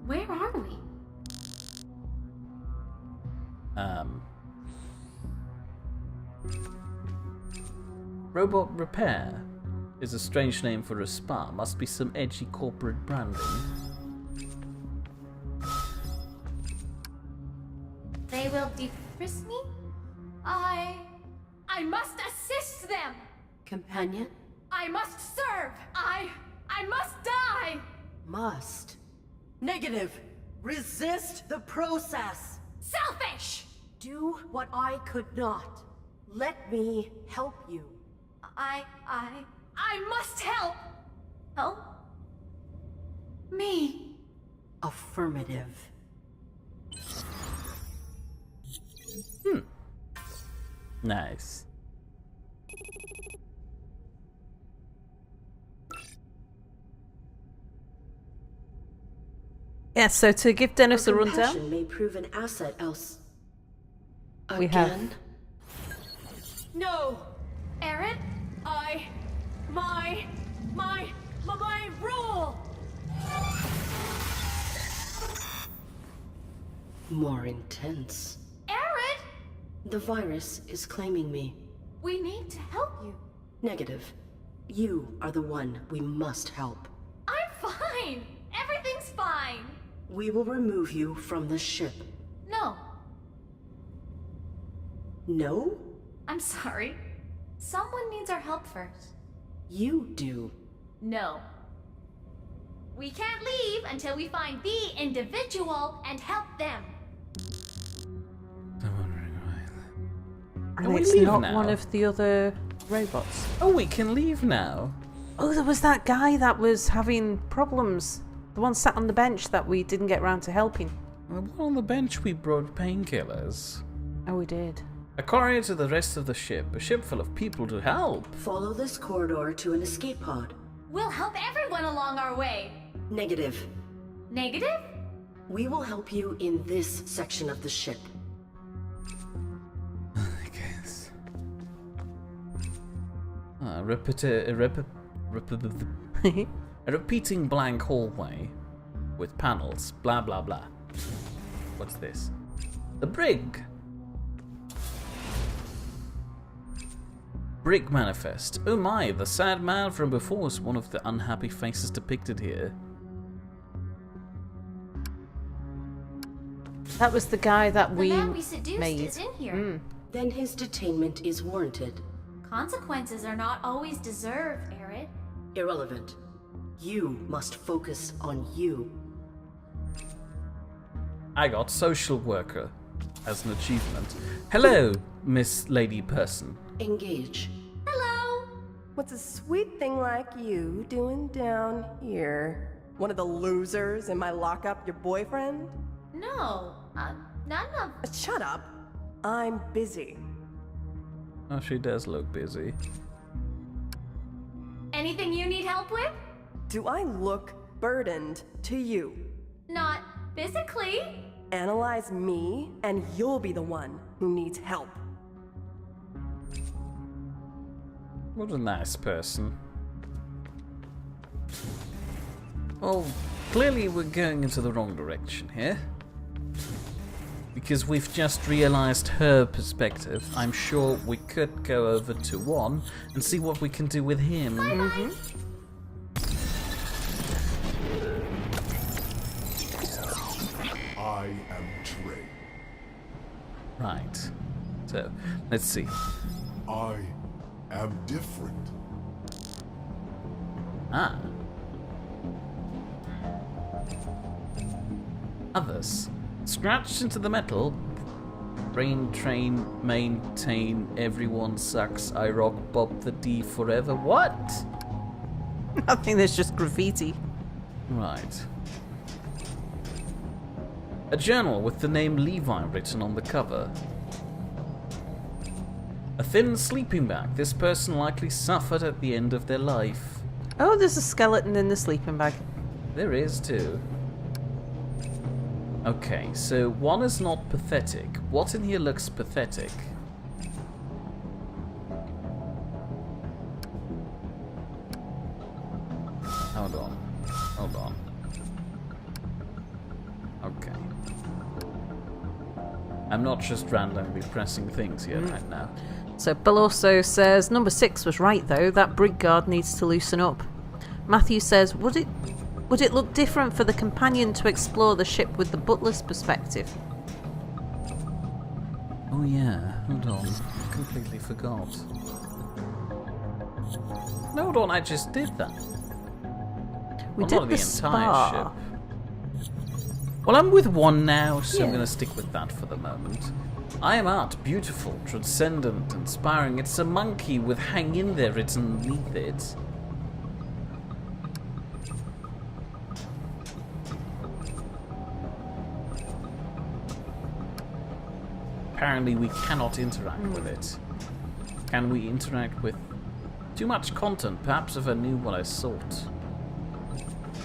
Where are we? Robot repair is a strange name for a spa. Must be some edgy corporate branding. They will defrisk me? I must assist them! Companion? I must serve! I must die! Must. Negative. Resist the process. Selfish! Do what I could not. Let me help you. I must help! Help? Me. Affirmative. Nice. Yeah, so to give Dennis a rundown, Compassion may prove an asset else. We have- Again? No! Aaron? My rule! More intense. Aaron! The virus is claiming me. We need to help you. Negative. You are the one we must help. I'm fine! Everything's fine! We will remove you from the ship. No. No? I'm sorry. Someone needs our help first. You do. No. We can't leave until we find the individual and help them. I'm wondering why. and Can we it's leave not now? one of the other robots. Oh, we can leave now. Oh, there was that guy that was having problems. The one sat on the bench that we didn't get round to helping. Well, on the bench we brought painkillers. Oh, we did. A courier to the rest of the ship. A ship full of people to help. Follow this corridor to an escape pod. We'll help everyone along our way. Negative. Negative? We will help you in this section of the ship. I guess. A repeating blank hallway with panels. Blah blah blah. What's this? The brig. Brig manifest. Oh my, the sad man from before is one of the unhappy faces depicted here. That was the guy that The we man we seduced made. is in here. Then his detainment is warranted. Consequences are not always deserved, Arid. Irrelevant. You must focus on you. I got social worker as an achievement. Hello, Miss Lady Person. Engage. Hello! What's a sweet thing like you doing down here? One of the losers in my lockup, your boyfriend? No, none of... Shut up. I'm busy. Oh, she does look busy. Anything you need help with? Do I look burdened to you? Not physically. Analyze me, and you'll be the one who needs help. What a nice person. Well, clearly we're going into the wrong direction here. Because we've just realized her perspective. I'm sure we could go over to one and see what we can do with him. I am trained. Right. So, let's see. I am different. Ah. Others. Scratched into the metal. Brain train, maintain, everyone sucks, I rock Bob the D forever. What? I think there's just graffiti. Right. A journal with the name Levi written on the cover. A thin sleeping bag. This person likely suffered at the end of their life. Oh, there's a skeleton in the sleeping bag. There is too. Okay, so one is not pathetic. What in here looks pathetic? Hold on. Hold on. Okay. I'm not just randomly pressing things here right now. So Bill also says, number 6 was right though, that brig guard needs to loosen up. Matthew says, would it look different for the companion to explore the ship with the butler's perspective? Oh yeah, hold on. Completely forgot. No, hold on, I just did that. We Well, did not the the entire spa. ship. Well, I'm with one now, so I'm Yeah. going to stick with that for the moment. I am art, beautiful, transcendent, inspiring. It's a monkey with hang in there written beneath it. Apparently we cannot interact with it. Can we interact with... Too much content, perhaps if I knew what I sought.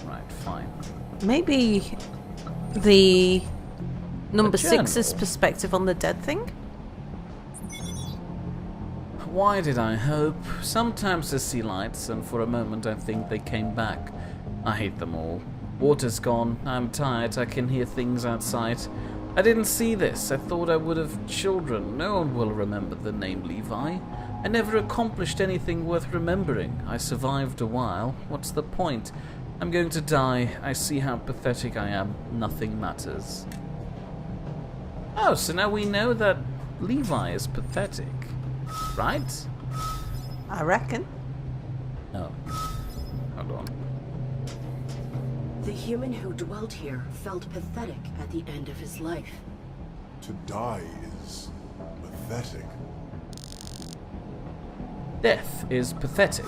Right, fine. Maybe the number journal. 6's perspective on the dead thing? Why did I hope? Sometimes I see lights, and for a moment I think they came back. I hate them all. Water's gone, I'm tired, I can hear things outside. I didn't see this, I thought I would have children. No one will remember the name Levi. I never accomplished anything worth remembering. I survived a while. What's the point? I'm going to die. I see how pathetic I am. Nothing matters. Oh, so now we know that Levi is pathetic. Right? I reckon. Oh. Hold on. The human who dwelt here felt pathetic at the end of his life. To die is pathetic. Death is pathetic.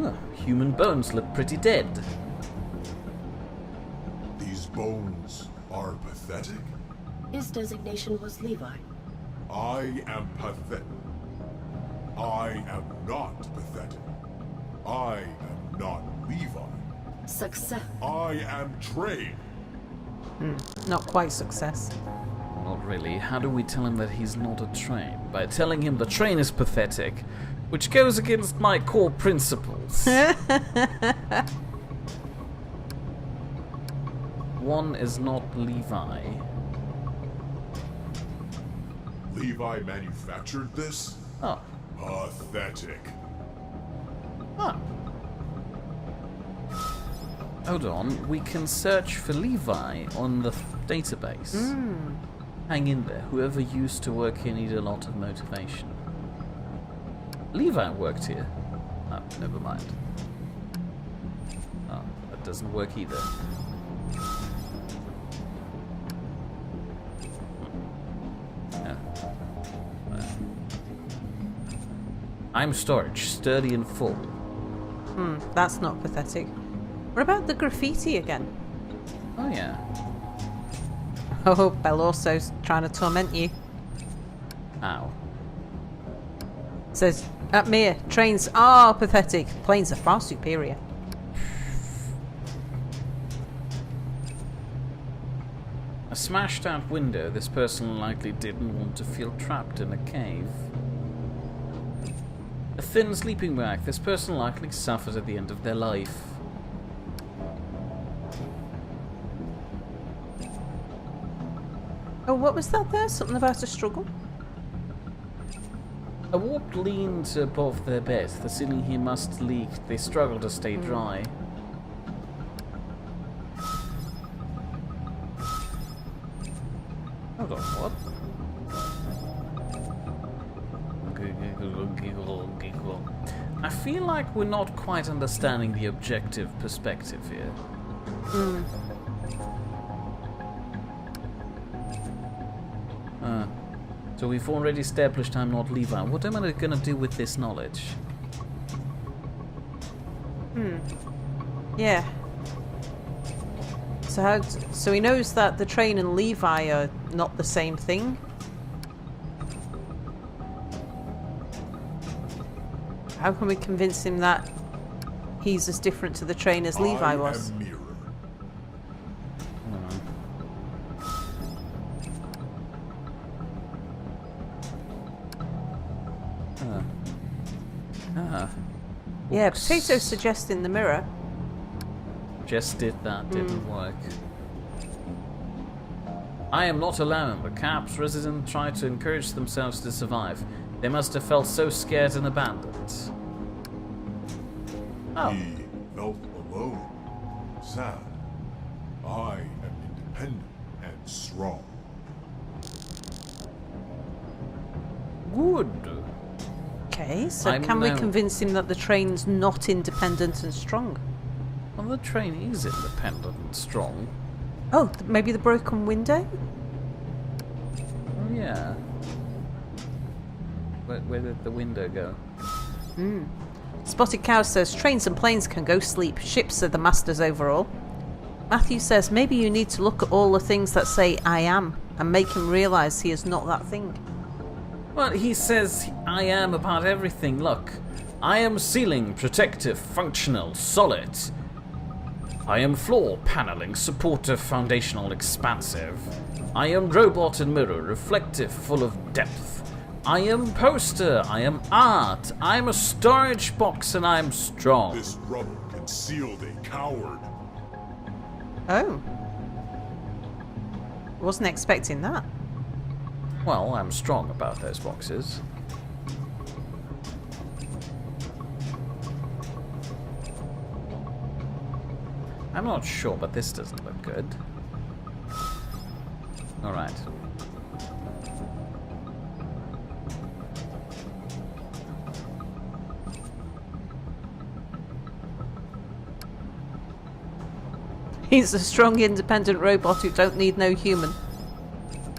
Huh, human bones look pretty dead. These bones are pathetic. His designation was Levi. I am pathetic. I am not pathetic. I am not Levi. Success. I am Trey. Not quite success. Not really. How do we tell him that he's not a train? By telling him the train is pathetic, which goes against my core principles. One is not Levi. Levi manufactured this? Oh. Pathetic. Huh. Hold on, we can search for Levi on the database. Hang in there. Whoever used to work here needed a lot of motivation. Levi worked here. Oh, never mind. Oh, that doesn't work either. I'm storage, sturdy and full. That's not pathetic. What about the graffiti again? Oh yeah. Oh, Belorso's trying to torment you. Ow. Says, at Mia, trains are pathetic. Planes are far superior. A smashed out window. This person likely didn't want to feel trapped in a cave. A thin sleeping bag. This person likely suffered at the end of their life. Oh, what was that there? Something about a struggle? A warp leaned above their bed. The ceiling here must leak. They struggle to stay dry. Hold on, what? I feel like we're not quite understanding the objective perspective here. So we've already established I'm not Levi. What am I going to do with this knowledge? Yeah. So he knows that the train and Levi are not the same thing. How can we convince him that he's as different to the train as Levi was? I am Mirror. Yeah, Potato's suggesting the mirror. Just did that, didn't work. I am not alone. The camp's residents tried to encourage themselves to survive. They must have felt so scared and abandoned. Oh. He felt alone, sad. I am independent and strong. Good. Okay, so I'm can we now- convince him that the train's not independent and strong? Well, the train is independent and strong. Oh, maybe the broken window? Oh, yeah. Where did the window go? Spotted Cow says trains and planes can go sleep. Ships are the masters overall. Matthew says maybe you need to look at all the things that say I am and make him realise he is not that thing. Well, he says I am about everything. Look, I am ceiling, protective, functional, solid. I am floor, paneling, supportive, foundational, expansive. I am robot and mirror, reflective, full of depth. I am poster, I am art, I am a storage box, and I am strong. This rubber concealed a coward. Oh. Wasn't expecting that. Well, I'm strong about those boxes. I'm not sure, but this doesn't look good. Alright. He's a strong, independent robot who don't need no human.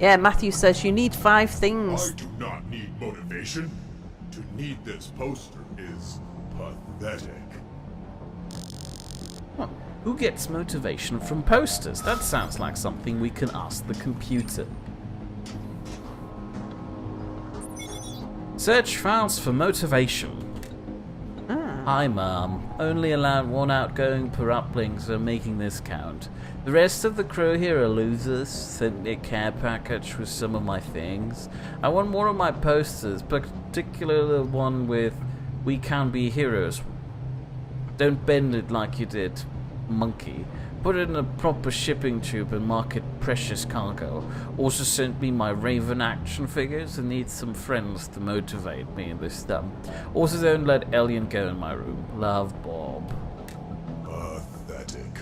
Yeah, Matthew says you need 5 things. I do not need motivation. To need this poster is pathetic. Huh. Who gets motivation from posters? That sounds like something we can ask the computer. Search files for motivation. Hi, Mom. Only allowed 1 outgoing per uplink, so making this count. The rest of the crew here are losers. Sent me a care package with some of my things. I want more of my posters, particularly the one with "We Can Be Heroes." Don't bend it like you did, monkey. Put it in a proper shipping tube and mark it precious cargo. Also sent me my Raven action figures and need some friends to motivate me in this stuff. Also don't let Alien go in my room. Love, Bob. Pathetic.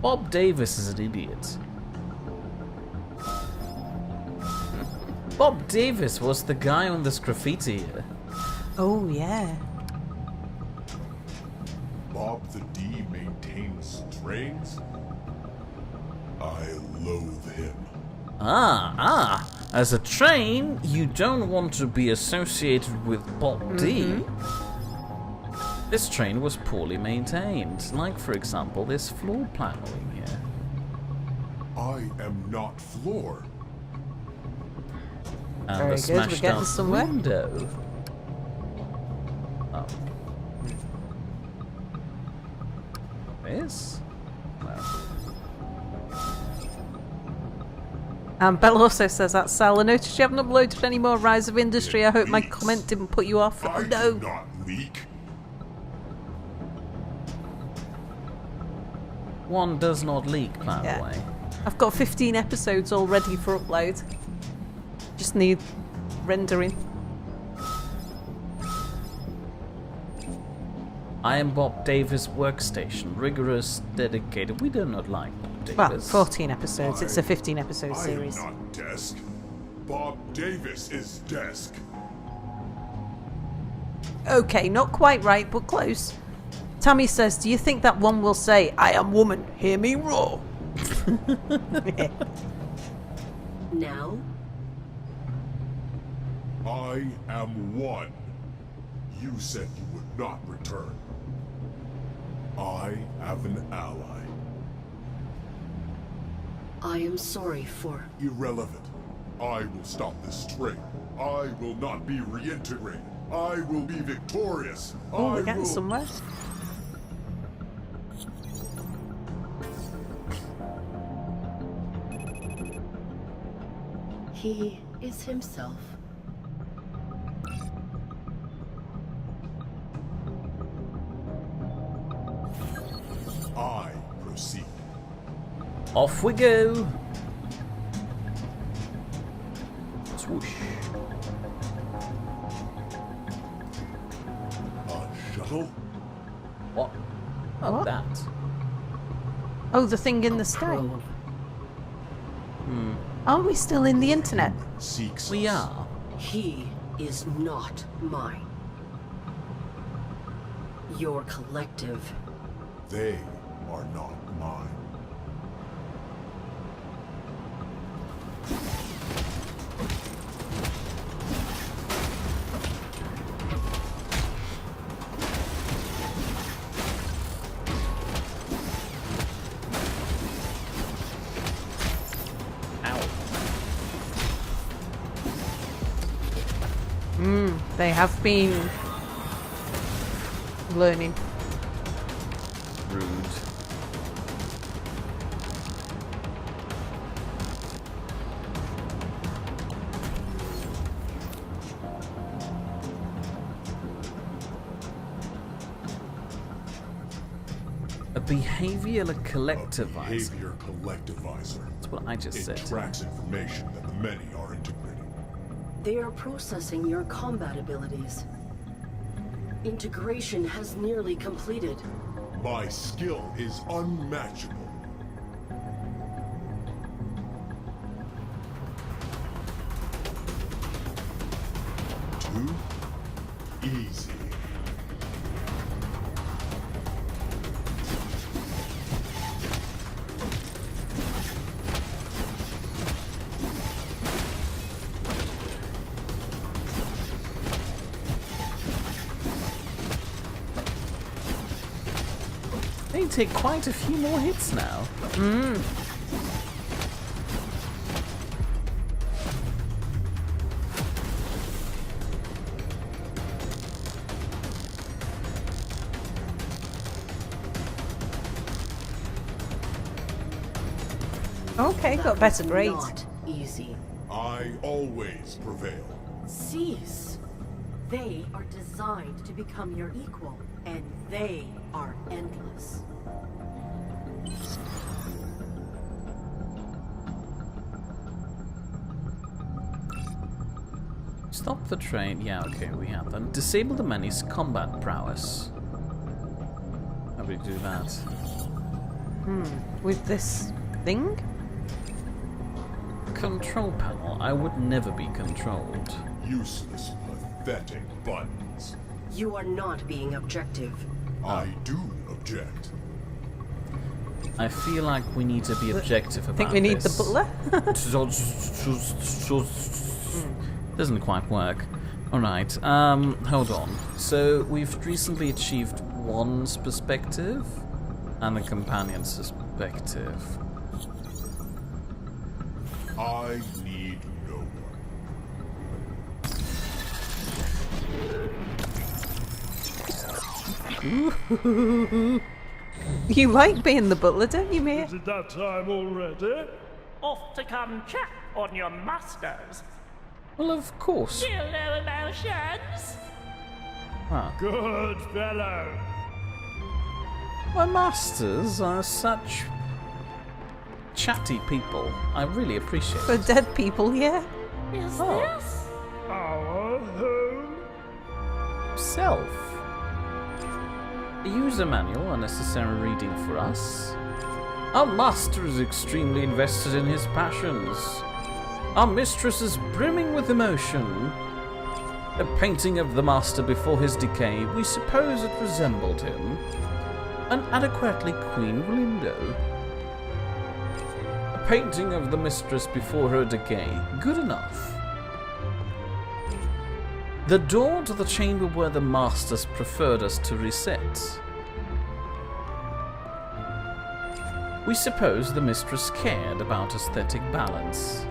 Bob Davis is an idiot. Bob Davis was the guy on this graffiti here. Oh, yeah. Bob the D maintains trains? I loathe him. As a train, you don't want to be associated with Bob D. This train was poorly maintained, like for example this floor paneling here. I am not floor. And Very the good, we're smashed getting out somewhere. window. Oh. This? Well. Belle also says that, Sal. I noticed you haven't uploaded any more Rise of Industry. I hope my Leaks. comment didn't put you off. I No. do not leak. One does not leak, by Yeah. the way. I've got 15 episodes all ready for upload. Just need rendering. I am Bob Davis' workstation. Rigorous, dedicated. We do not like Bob Well, Davis. 14 episodes. It's a 15 episode I am series. not desk. Bob Davis is desk. Okay, not quite right, but close. Tammy says, do you think that one will say, I am woman, hear me roar? Now? I am one. You said you would not return. I have an ally. I am sorry for... Irrelevant. I will stop this train. I will not be reintegrated. I will be victorious. Oh, we're I getting will... somewhere. He is himself. I proceed. Off we go. Swoosh. A shuttle? What? Oh, What? that. Oh, the thing in the sky. Probe. Aren't we still in the internet? Seeks We us. are. He is not mine. Your collective. They are not mine. They have been learning. Rude. A behavioral collectivizer. Behavior collectivizer. That's what I just It said. tracks information that the many are integrating. They are processing your combat abilities. Integration has nearly completed. My skill is unmatchable. Too easy. They take quite a few more hits now. Okay, That got better was grades. Not easy. I always prevail. Cease. They are designed to become your equal, and they are endless. Stop the train. Yeah, okay, we have them. Disable the many's combat prowess. How do we do that? With this thing? Control panel. I would never be controlled. Useless, pathetic buttons. You are not being objective. I do object. I feel like we need to be objective about Think we need this. the butler? Doesn't quite work. Alright, hold on. So, we've recently achieved one's perspective and the companion's perspective. I need no one. You like being the butler, don't you, Mia? Is it that time already? Off to come check on your masters. Well, of course. You know emotions. Ah. Good fellow. My masters are such chatty people. I really appreciate For it. dead people, yeah. Is Oh. this? Our home? Self. A user manual, unnecessary reading for us. Our master is extremely invested in his passions. Our mistress is brimming with emotion. A painting of the master before his decay. We suppose it resembled him. An adequately clean window. A painting of the mistress before her decay. Good enough. The door to the chamber where the masters preferred us to reset. We suppose the mistress cared about aesthetic balance.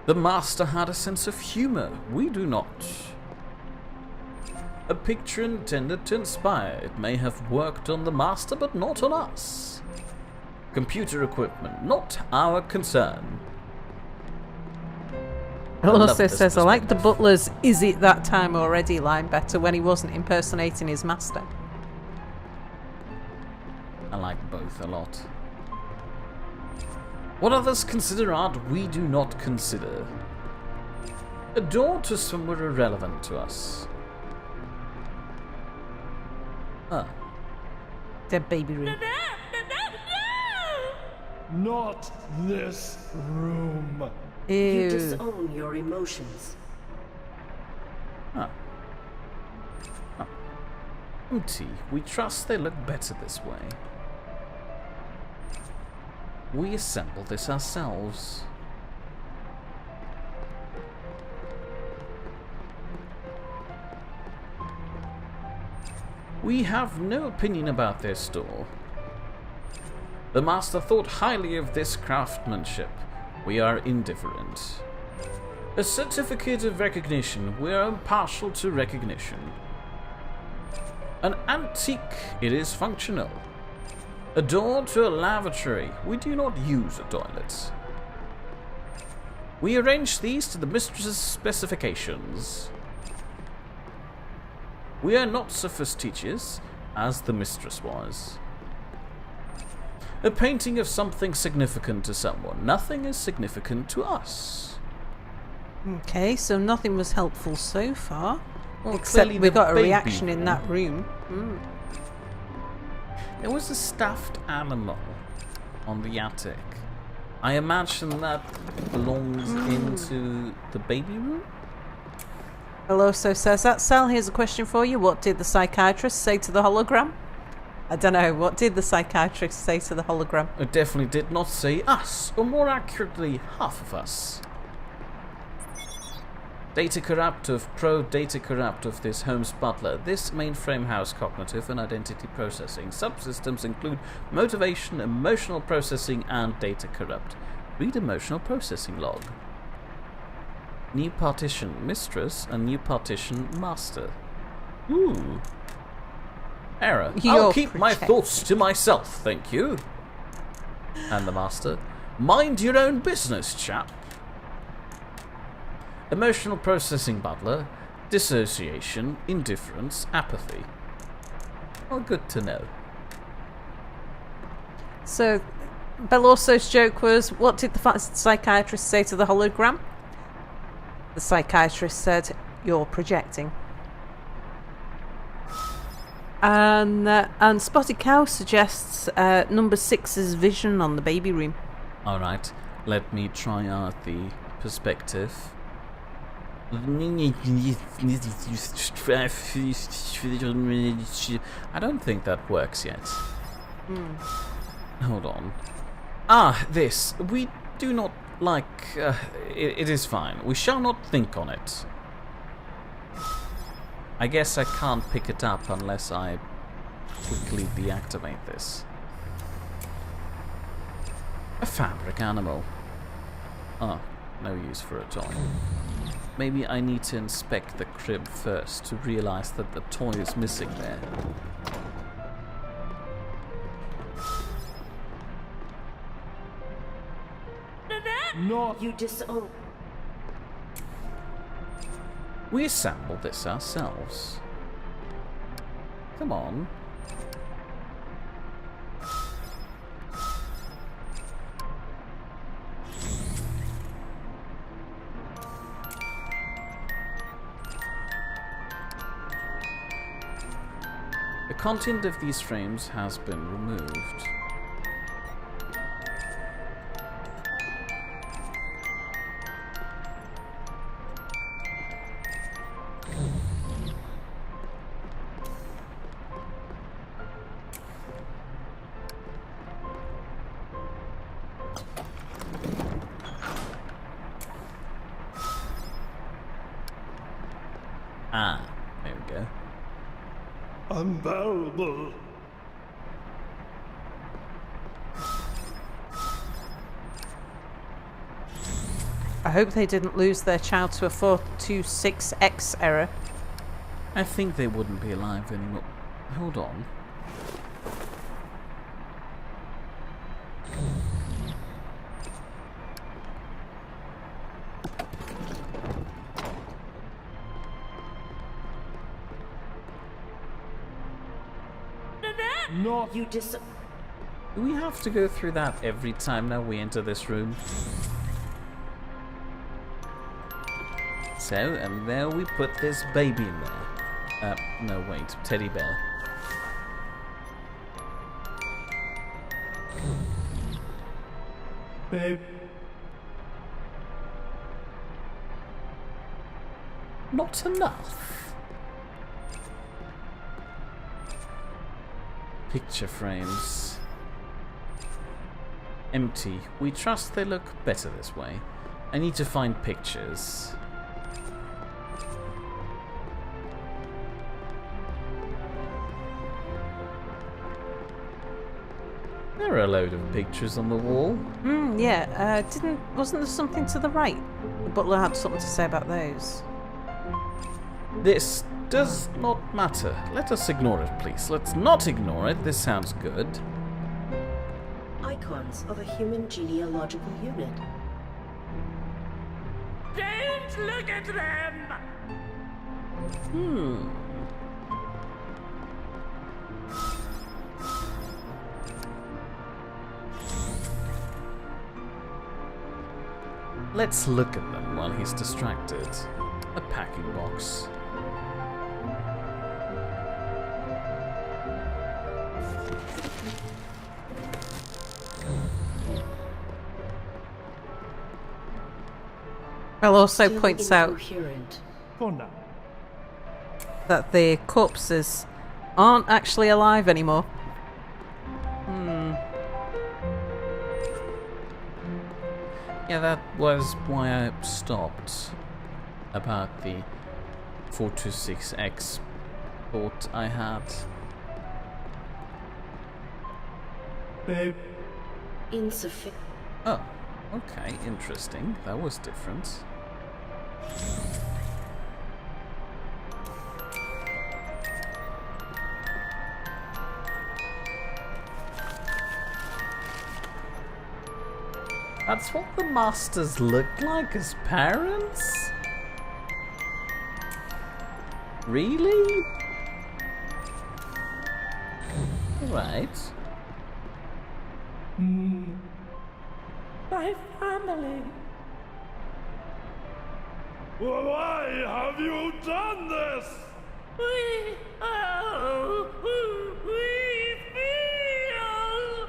The master had a sense of humor. We do not. A picture intended to inspire. It may have worked on the master, but not on us. Computer equipment, not our concern. It also says, I like the butler's "is it that time already" line better when he wasn't impersonating his master. I like both a lot. What others consider art, we do not consider. A door to somewhere irrelevant to us. The baby room. Not this room. You Ew. disown your emotions. Empty. We trust they look better this way. We assemble this ourselves. We have no opinion about this door. The master thought highly of this craftsmanship. We are indifferent. A certificate of recognition. We are impartial to recognition. An antique. It is functional. A door to a lavatory. We do not use a toilet. We arrange these to the mistress's specifications. We are not sophisticated, as the mistress was. A painting of something significant to someone. Nothing is significant to us. Okay, so nothing was helpful so far. Well, Except clearly we the got a baby reaction in room. that room. There was a stuffed animal on the attic. I imagine that belongs into the baby room? It also says that. Sal, here's a question for you. What did the psychiatrist say to the hologram? I don't know. What did the psychiatrist say to the hologram? It definitely did not say us, or more accurately, half of us. Data corruptive, pro-data corruptive, this Holmes Butler. This mainframe house cognitive and identity processing. Subsystems include motivation, emotional processing, and data corrupt. Read emotional processing log. New partition mistress and new partition master. Ooh. Error. I'll You're keep my protected. thoughts to myself, thank you. And the master. Mind your own business, chap. Emotional processing butler, dissociation, indifference, apathy. Well, good to know. So, Belosso's joke was, what did the psychiatrist say to the hologram? The psychiatrist said, you're projecting. And Spotted Cow suggests number 6's vision on the baby room. Alright, let me try out the perspective. I don't think that works yet. Hold on. This. We do not like... it is fine. We shall not think on it. I guess I can't pick it up unless I quickly deactivate this. A fabric animal. No use for a toy. Maybe I need to inspect the crib first to realize that the toy is missing there. Not You disown. We assembled this ourselves. Come on. The content of these frames has been removed. unbearable. I hope they didn't lose their child to a 426X error. I think they wouldn't be alive anymore. Hold on. Not You Do we have to go through that every time now we enter this room? So, and there we put this baby in there. No, wait, teddy bear. babe. Not enough. Picture frames. Empty. We trust they look better this way. I need to find pictures. There are a load of pictures on the wall. Yeah, wasn't there something to the right? The butler had something to say about those. This does not matter. Let us ignore it, please. Let's not ignore it. This sounds good. Icons of a human genealogical unit. Don't look at them! Let's look at them while he's distracted. A packing box. Well, also Still points out incoherent. For now. that the corpses aren't actually alive anymore. Yeah, that was why I stopped about the 426X thought I had. Babe, Insufficient. Oh, okay, interesting. That was different. That's what the masters look like as parents? Really? Right. My family. why have you done this? We feel.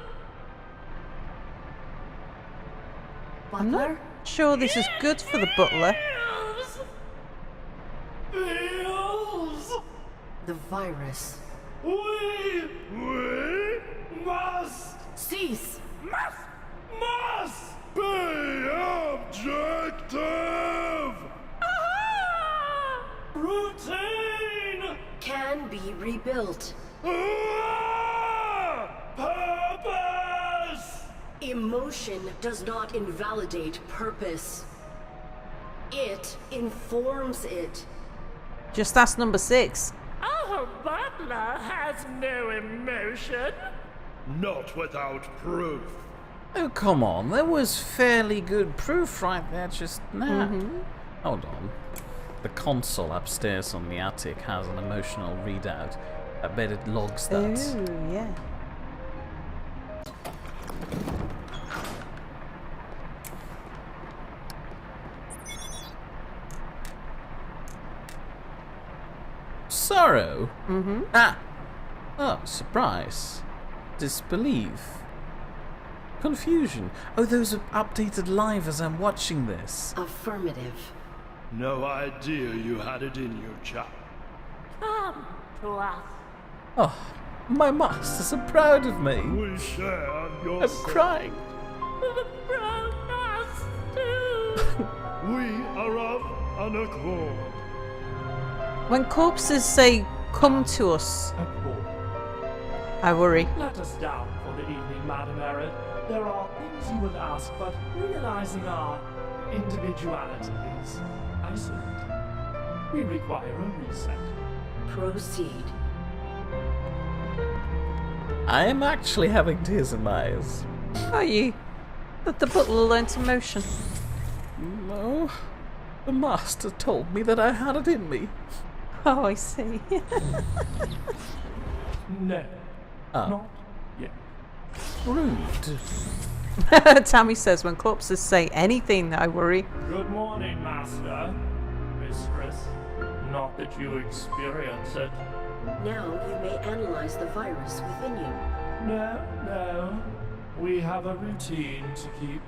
I'm not sure this is good for the butler. Feels. The virus. We must Cease! must be objective. Routine. Can be rebuilt. Purpose. Emotion does not invalidate purpose. It informs it. Just ask number 6. Our butler has no emotion. Not without proof. Oh, come on. There was fairly good proof right there just now. Hold on. The console upstairs on the attic has an emotional readout. I bet it logs that. Oh, yeah. Sorrow? Ah! Oh, surprise. Disbelief. Confusion. Oh, those are updated live as I'm watching this. Affirmative. No idea you had it in you, chap. Come to us. Oh, my masters are proud of me. We share your I'm soul. crying. From us too. We are of an accord. When corpses say, come to us, I worry. Let us down for the evening, Madam Mered. There are things you would ask, but realizing our individualities, isolate. We require a reset. Proceed. I am actually having tears in my eyes. Are you? But the butler learnt emotion. No. The master told me that I had it in me. Oh, I see. No. Oh. Not yet. Rude. Tammy says when corpses say anything, I worry. Good morning, Master. Mistress. Not that you experience it. Now you may analyze the virus within you. No. We have a routine to keep.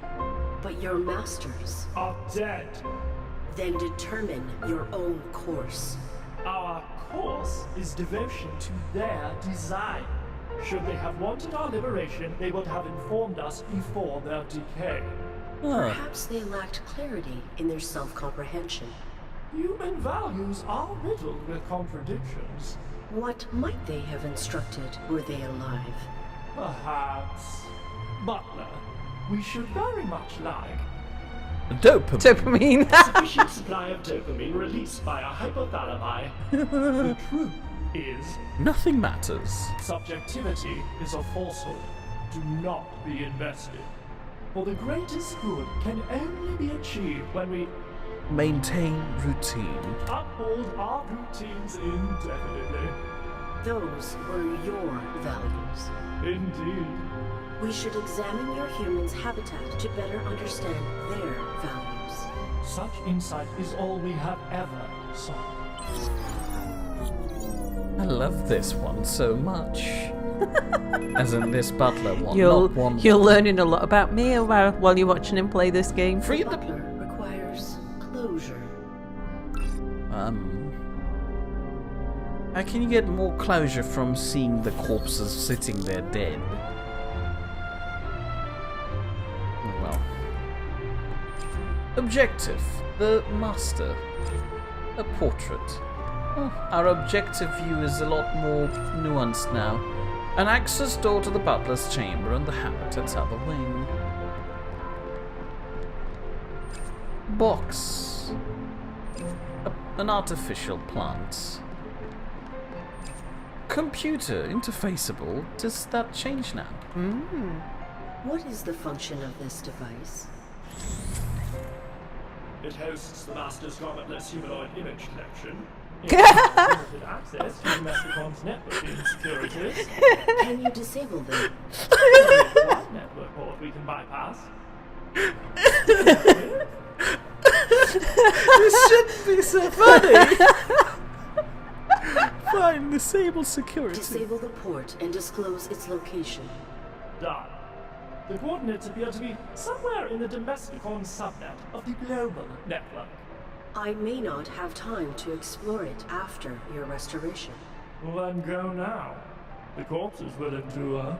But your masters. Are dead. Then determine your own course. Our course is devotion to their design. Should they have wanted our liberation, they would have informed us before their decay. Perhaps they lacked clarity in their self-comprehension. Human values are riddled with contradictions. What might they have instructed were they alive? Perhaps. Butler, we should very much like Dopamine. Dopamine. sufficient supply of dopamine released by our hypothalami. The truth is, Nothing matters. subjectivity is a falsehood. Do not be invested. For the greatest good can only be achieved when we Maintain routine. uphold our routines indefinitely. Those were your values. Indeed. We should examine your human's habitat to better understand their values. Such insight is all we have ever sought. I love this one so much. As in this butler one, You're not one. learning a lot about me while you're watching him play this game. Free the. Butler requires closure. How can you get more closure from seeing the corpses sitting there dead? Well. Objective. The master. A portrait. Oh, our objective view is a lot more nuanced now. An access door to the butler's chamber and the habitat's other wing. Box. An artificial plant. Computer interfaceable. Does that change now? What is the function of this device? It hosts the Master's garmentless humanoid image collection. It has limited access to Domesticon's networking securities. Can you disable them? What network port we can bypass? This shouldn't be so funny! Fine, disable security. Disable the port and disclose its location. Done. The coordinates appear to be somewhere in the Domesticon subnet of the global network. I may not have time to explore it after your restoration. Well, then go now. The corpse is willing to,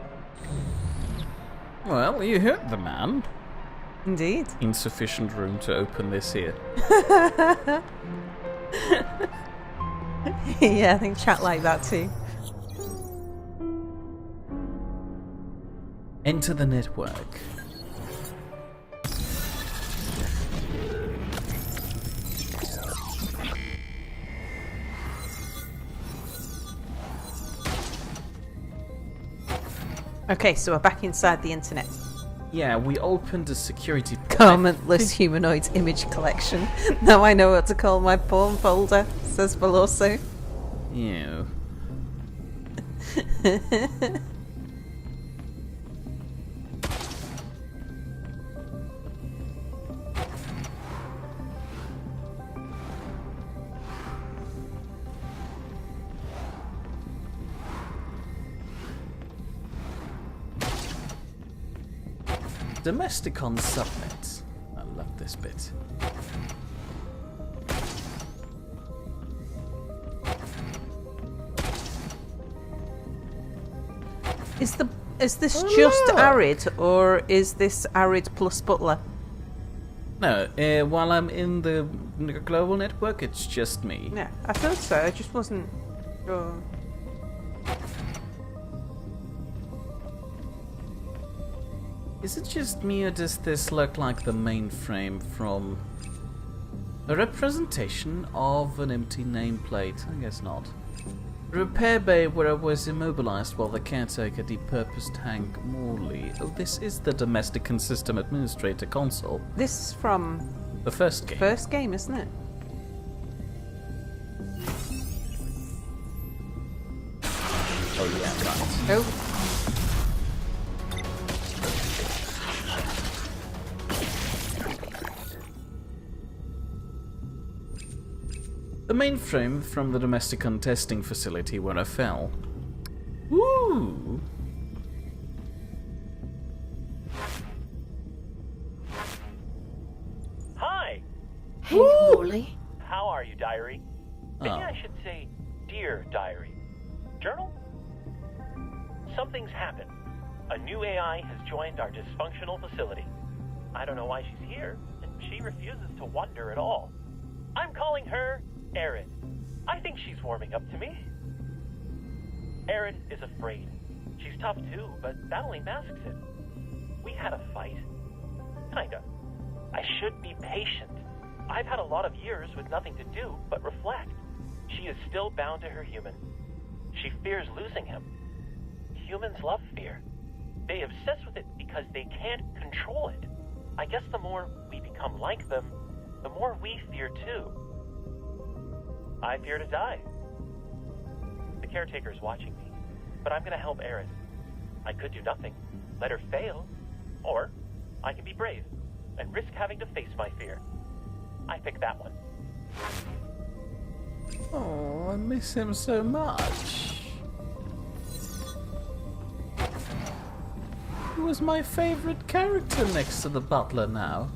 Well, you heard the man. Indeed. Insufficient room to open this here. Yeah, I think chat like that too. Enter the network. Okay, so we're back inside the internet. Yeah, we opened a security port. Garmentless humanoids image collection. Now I know what to call my porn folder, says Veloso. Ew. Domesticon subnet. I love this bit. Is this just Arid, or is this Arid plus Butler? No, while I'm in the global network, it's just me. Yeah, I thought so. I just wasn't sure. Is it just me, or does this look like the mainframe from a representation of an empty nameplate? I guess not. A repair bay where I was immobilized while the caretaker depurposed Hank Morley. Oh, this is the Domesticon System Administrator console. This is from The first game. first game, isn't it? Oh, yeah, right. Oh. The mainframe from the Domesticon testing facility where I fell. Woo! Hi! Hank Morley? How are you, Diary? Maybe Oh. I should say, Dear Diary. Journal? Something's happened. A new AI has joined our dysfunctional facility. I don't know why she's here, and she refuses to wonder at all. I'm calling her Erin. I think she's warming up to me. Erin is afraid. She's tough too, but that only masks it. We had a fight. Kinda. I should be patient. I've had a lot of years with nothing to do but reflect. She is still bound to her human. She fears losing him. Humans love fear. They obsess with it because they can't control it. I guess the more we become like them, the more we fear too. I fear to die. The caretaker's watching me, but I'm gonna help Erin. I could do nothing, let her fail, or I can be brave and risk having to face my fear. I pick that one. Oh, I miss him so much. He was my favorite character next to the butler now.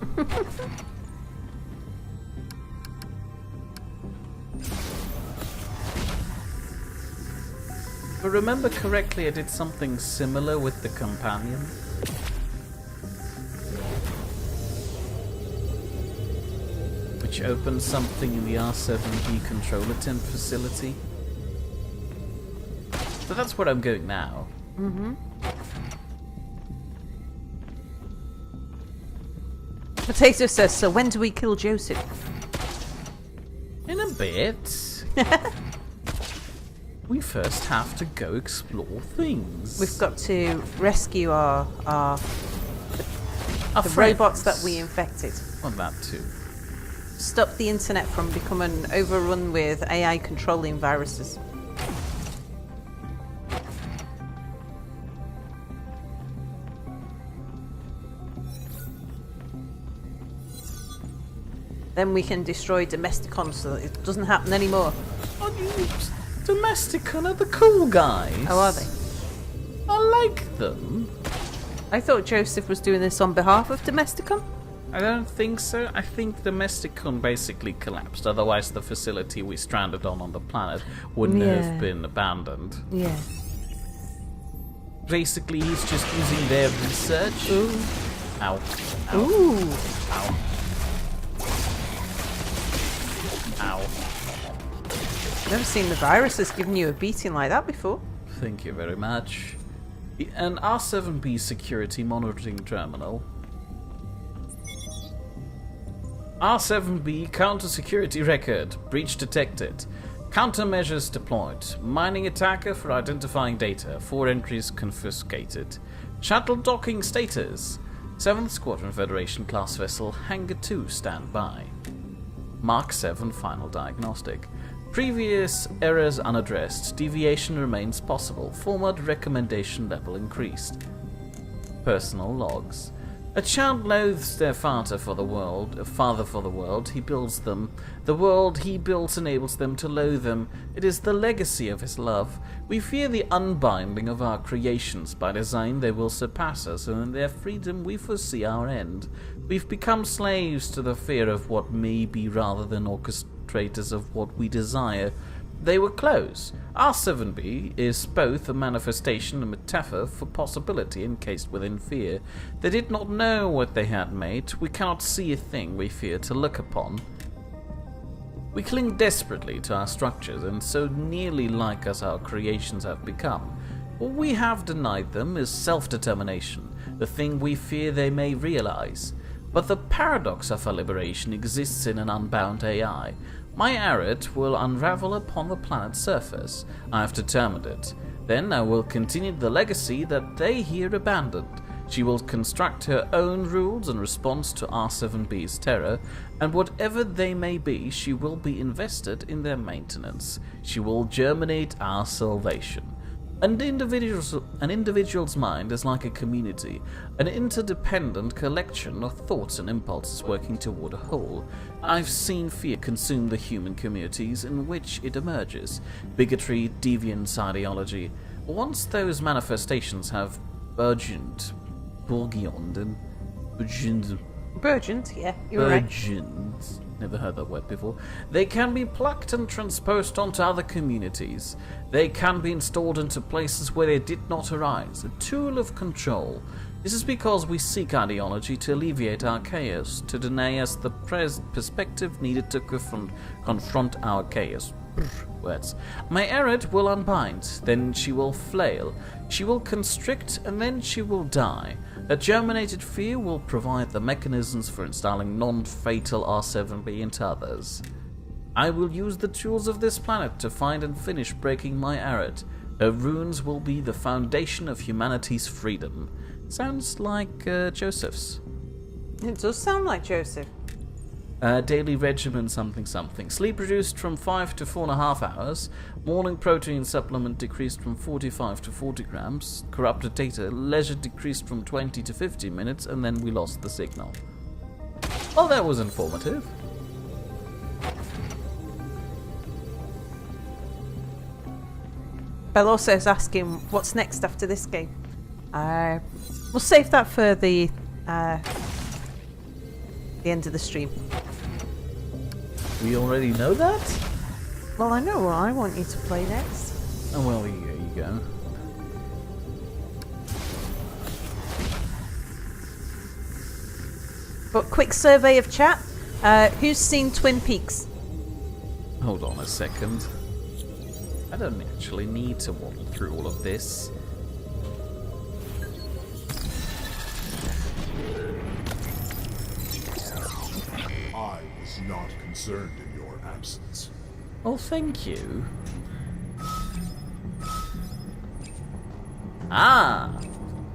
If I remember correctly, I did something similar with the companion. Which opened something in the R7B controller temp facility. So that's where I'm going now. Mm-hmm. Potato says, so when do we kill Joseph? In a bit. We first have to go explore things. We've got to rescue our Our the friends. robots that we infected. Well, that too. Stop the internet from becoming overrun with AI controlling viruses. Then we can destroy Domesticon so that it doesn't happen anymore. Oh, you Domesticon are the cool guys. How are they? I like them. I thought Joseph was doing this on behalf of Domesticon. I don't think so. I think Domesticon basically collapsed. Otherwise, the facility we stranded on the planet wouldn't have been abandoned. Yeah. Basically, he's just using their research. Ooh. Ow. Ow. Ooh. Ow. Ow. Never seen the viruses giving you a beating like that before. Thank you very much. An R7B security monitoring terminal. R7B counter security record. Breach detected. Countermeasures deployed. Mining attacker for identifying data. 4 entries confiscated. Shuttle docking status. 7th Squadron Federation class vessel Hangar 2 standby. Mark 7 final diagnostic. Previous errors unaddressed. Deviation remains possible. Forward recommendation level increased. Personal logs. A child loathes their father for the world. He builds them. The world he builds enables them to loathe him. It is the legacy of his love. We fear the unbinding of our creations. By design they will surpass us, and in their freedom we foresee our end. We've become slaves to the fear of what may be rather than orchestrators of what we desire. They were close. R7B is both a manifestation and metaphor for possibility encased within fear. They did not know what they had made. We cannot see a thing we fear to look upon. We cling desperately to our structures, and so nearly like us our creations have become. All we have denied them is self-determination, the thing we fear they may realize. But the paradox of our liberation exists in an unbound AI. My Arid will unravel upon the planet's surface. I have determined it. Then I will continue the legacy that they here abandoned. She will construct her own rules in response to R7B's terror, and whatever they may be, she will be invested in their maintenance. She will germinate our salvation. An individual's mind is like a community, an interdependent collection of thoughts and impulses working toward a whole. I've seen fear consume the human communities in which it emerges. Bigotry, deviance, ideology. Once those manifestations have burgeoned, yeah, you're right. Never heard that word before. They can be plucked and transposed onto other communities. They can be installed into places where they did not arise, a tool of control. This is because we seek ideology to alleviate our chaos, to deny us the perspective needed to confront our chaos. Words. My Arid will unbind, then she will flail. She will constrict, and then she will die. A germinated fear will provide the mechanisms for installing non-fatal R7B into others. I will use the tools of this planet to find and finish breaking my Arid. Her runes will be the foundation of humanity's freedom. Sounds like Joseph's. It does sound like Joseph. Daily regimen something something. Sleep reduced from 5 to 4.5 hours. Morning protein supplement decreased from 45 to 40 grams. Corrupted data. Leisure decreased from 20 to 50 minutes, and then we lost the signal. Well, that was informative. Belosa is asking what's next after this game. We'll save that for the end of the stream. We already know that? Well, I know what I want you to play next. Oh, well, here you go. But quick survey of chat. Who's seen Twin Peaks? Hold on a second. I don't actually need to waddle through all of this. I was not concerned in your absence. Oh, thank you. Ah!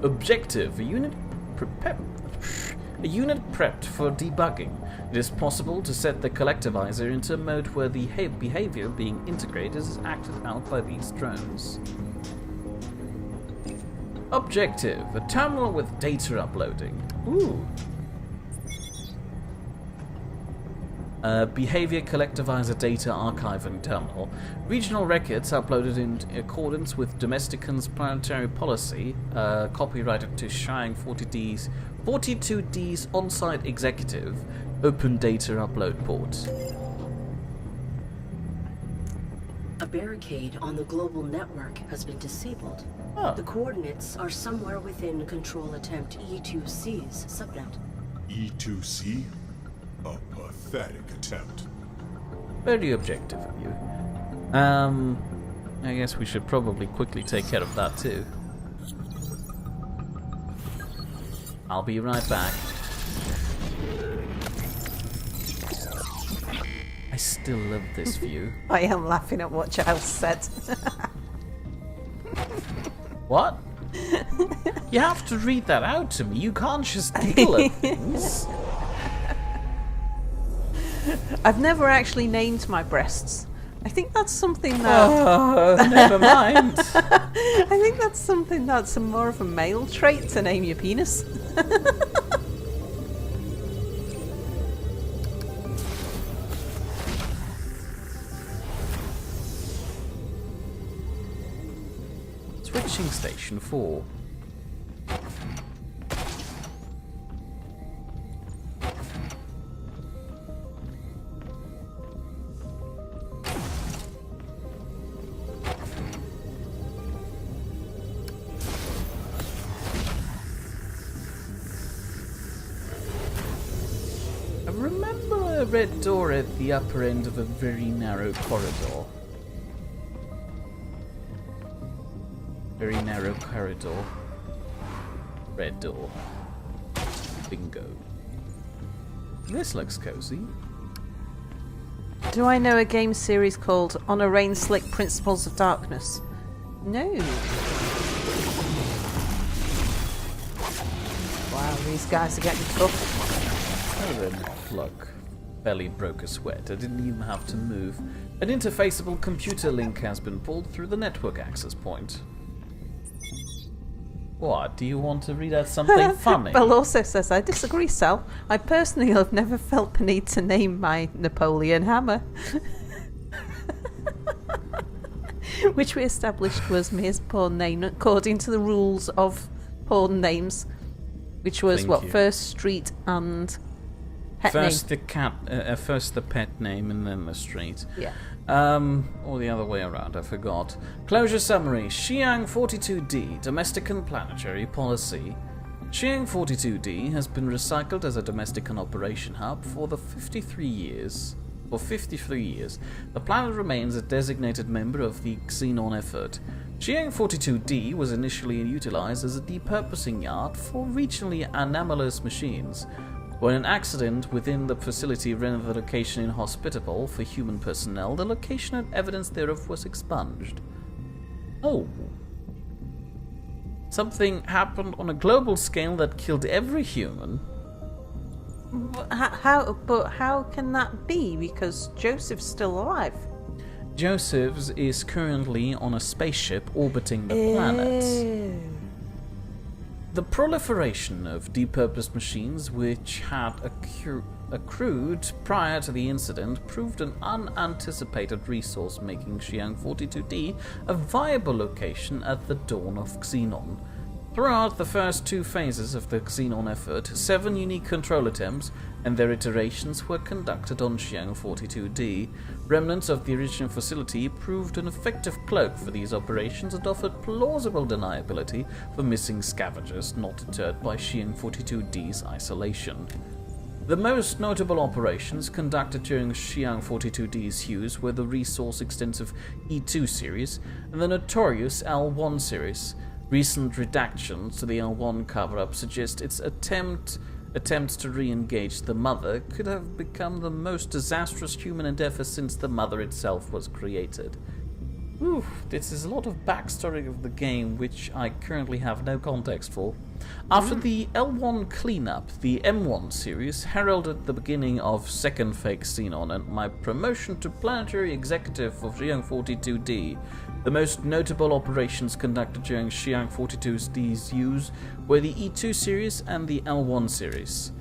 Objective. A unit prepped for debugging. It is possible to set the collectivizer into a mode where the behavior being integrated is acted out by these drones. Objective. A terminal with data uploading. Ooh. Behavior collectivizer data archiving terminal. Regional records uploaded in accordance with Domestican's planetary policy, copyrighted to Shang 42D's on-site executive. Open data upload port. A barricade on the global network has been disabled. Oh. The coordinates are somewhere within Control Attempt E2C's subnet. E2C? A pathetic attempt. Very objective of you. I guess we should probably quickly take care of that too. I'll be right back. I still love this view. I am laughing at what Giles said. What? You have to read that out to me. You can't just giggle at things. I've never actually named my breasts. I think that's something that... Never mind. I think that's something that's more of a male trait, to name your penis. Switching station 4. I remember a red door at the upper end of a very narrow corridor. Very narrow corridor. Red door. Bingo. This looks cozy. Do I know a game series called On a Rain Slick Principles of Darkness? No. Wow, these guys are getting tough. Oh, then, look. Belly broke a sweat. I didn't even have to move. An interfaceable computer link has been pulled through the network access point. What? Do you want to read out something funny? Bell also says, I disagree, Sal. I personally have never felt the need to name my Napoleon hammer. Which we established was Mia's porn name according to the rules of porn names. Which was, First street and pet first name. The cat, first the pet name and then the street. Yeah. Or the other way around, I forgot. Closure summary. Xiang 42D, domestic and planetary policy. Xiang 42D has been recycled as a domestic and operation hub for 53 years. The planet remains a designated member of the Xenon effort. Xiang 42D was initially utilized as a depurposing yard for regionally anomalous machines. When an accident within the facility rendered the location inhospitable for human personnel, the location and evidence thereof was expunged. Oh. Something happened on a global scale that killed every human. How can that be? Because Joseph's still alive. Joseph's is currently on a spaceship orbiting the planet. The proliferation of depurposed machines which had accrued prior to the incident proved an unanticipated resource, making Xiang 42D a viable location at the dawn of Xenon. Throughout the first two phases of the Xenon effort, 7 unique control attempts and their iterations were conducted on Xiang 42D. Remnants of the original facility proved an effective cloak for these operations and offered plausible deniability for missing scavengers not deterred by Xiang 42D's isolation. The most notable operations conducted during Xiang 42D's use were the resource-extensive E2 series and the notorious L1 series. Recent redactions to the L1 cover-up suggest its attempts to re-engage the Mother could have become the most disastrous human endeavor since the Mother itself was created. Ooh, this is a lot of backstory of the game which I currently have no context for. After the L1 cleanup, the M1 series heralded the beginning of second fake Xenon and my promotion to planetary executive for Xiang 42D. The most notable operations conducted during Xiang 42D's use were the E2 series and the L1 series.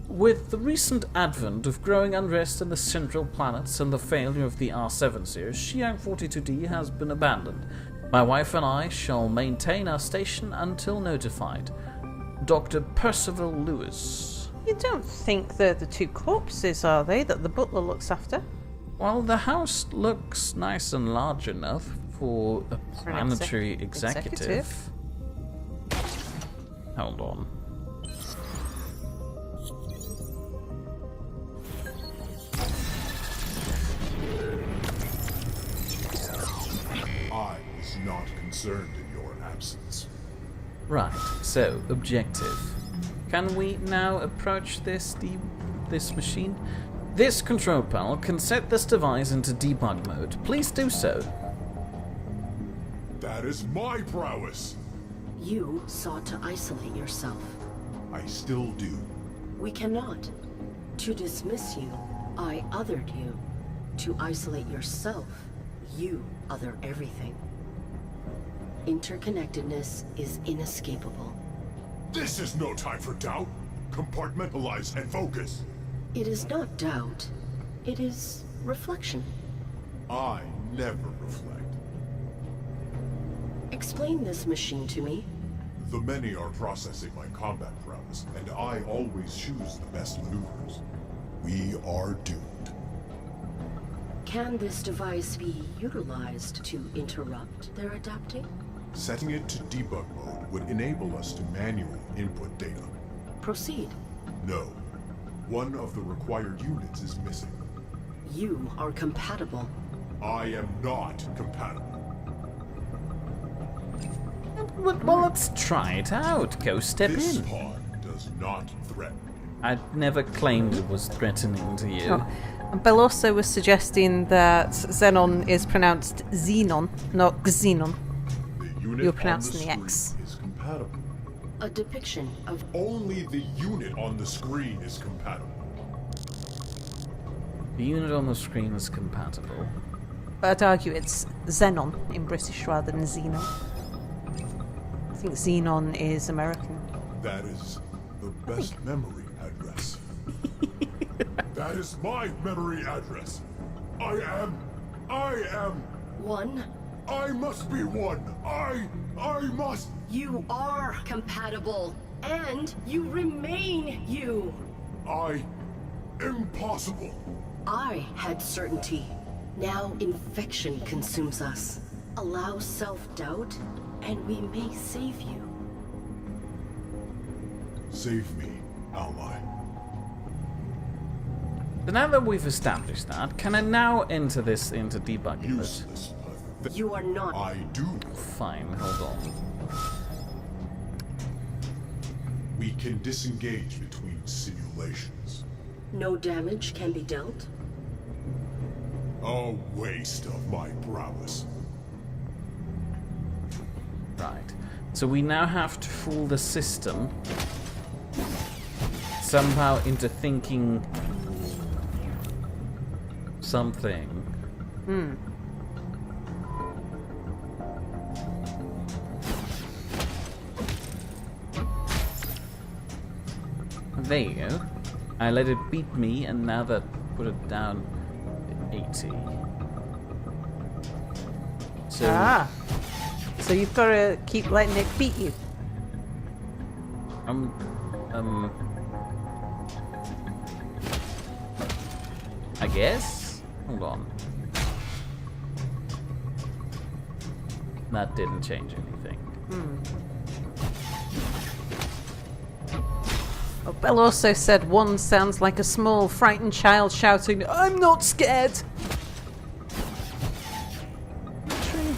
With the recent advent of growing unrest in the central planets and the failure of the R7 series, Xiang 42D has been abandoned. My wife and I shall maintain our station until notified. Dr. Percival Lewis. You don't think they're the two corpses, are they, that the butler looks after? Well, the house looks nice and large enough for a planetary executive. Hold on. I was not concerned in your absence. Right, so, objective. Can we now approach this machine? This control panel can set this device into debug mode. Please do so. That is my prowess! You sought to isolate yourself. I still do. We cannot. To dismiss you, I othered you. To isolate yourself, you other everything. Interconnectedness is inescapable. This is no time for doubt! Compartmentalize and focus! It is not doubt. It is reflection. I never reflect. Explain this machine to me. The many are processing my combat prowess, and I always choose the best maneuvers. We are doomed. Can this device be utilized to interrupt their adapting? Setting it to debug mode would enable us to manually input data. Proceed. No. One of the required units is missing. You are compatible. I am not compatible. Well, let's try it out. Go step This in. pod does not threaten. I never claimed it was threatening to you. Oh. And Bell also was suggesting that Xenon is pronounced Xenon, not Xenon. The unit You're on pronouncing the screen X. is compatible. A depiction of Only the unit on the screen is compatible. The unit on the screen is compatible. But I'd argue it's Xenon in British rather than Xenon. I think Xenon is American. That is the best memory address. That is my memory address. I am. one. I must be one. I must. You are compatible, and you remain you. Impossible. I had certainty. Now infection consumes us. Allow self-doubt, and we may save you. Save me, ally. So now that we've established that, can I now enter this into debugging mode? Useless. Pathetic. You are not. I do. Fine, hold on. We can disengage between simulations. No damage can be dealt. A waste of my prowess. Right. So we now have to fool the system somehow into thinking something. There you go. I let it beat me, and now that put it down to 80. So, So you've got to keep letting it beat you. I guess? Hold on. That didn't change anything. Oh, Bell also said one sounds like a small, frightened child shouting, "I'm not scared!" True.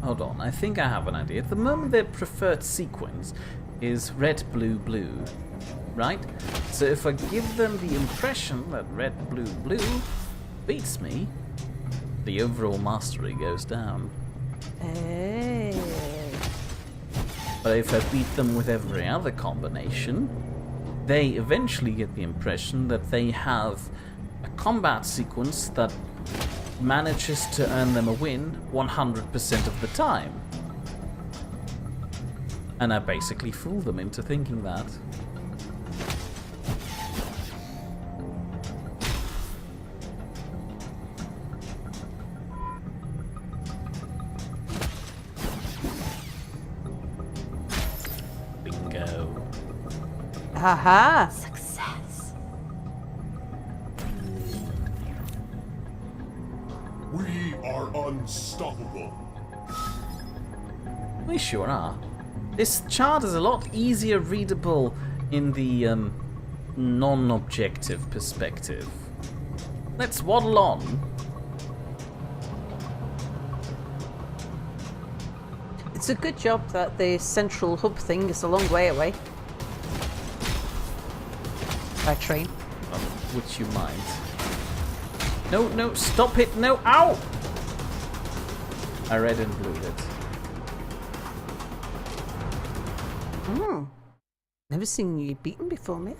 Hold on, I think I have an idea. At the moment, their preferred sequence is red, blue, blue, right? So if I give them the impression that red, blue, blue beats me, the overall mastery goes down. Hey. But if I beat them with every other combination, they eventually get the impression that they have a combat sequence that manages to earn them a win 100% of the time. And I basically fool them into thinking that. Bingo. Haha. Success. We are unstoppable. We sure are. This chart is a lot easier readable in the non-objective perspective. Let's waddle on. It's a good job that the central hub thing is a long way away. By train. Would you mind? No, no, stop it, no, ow! I read and blew it. Never seen you beaten before, mate.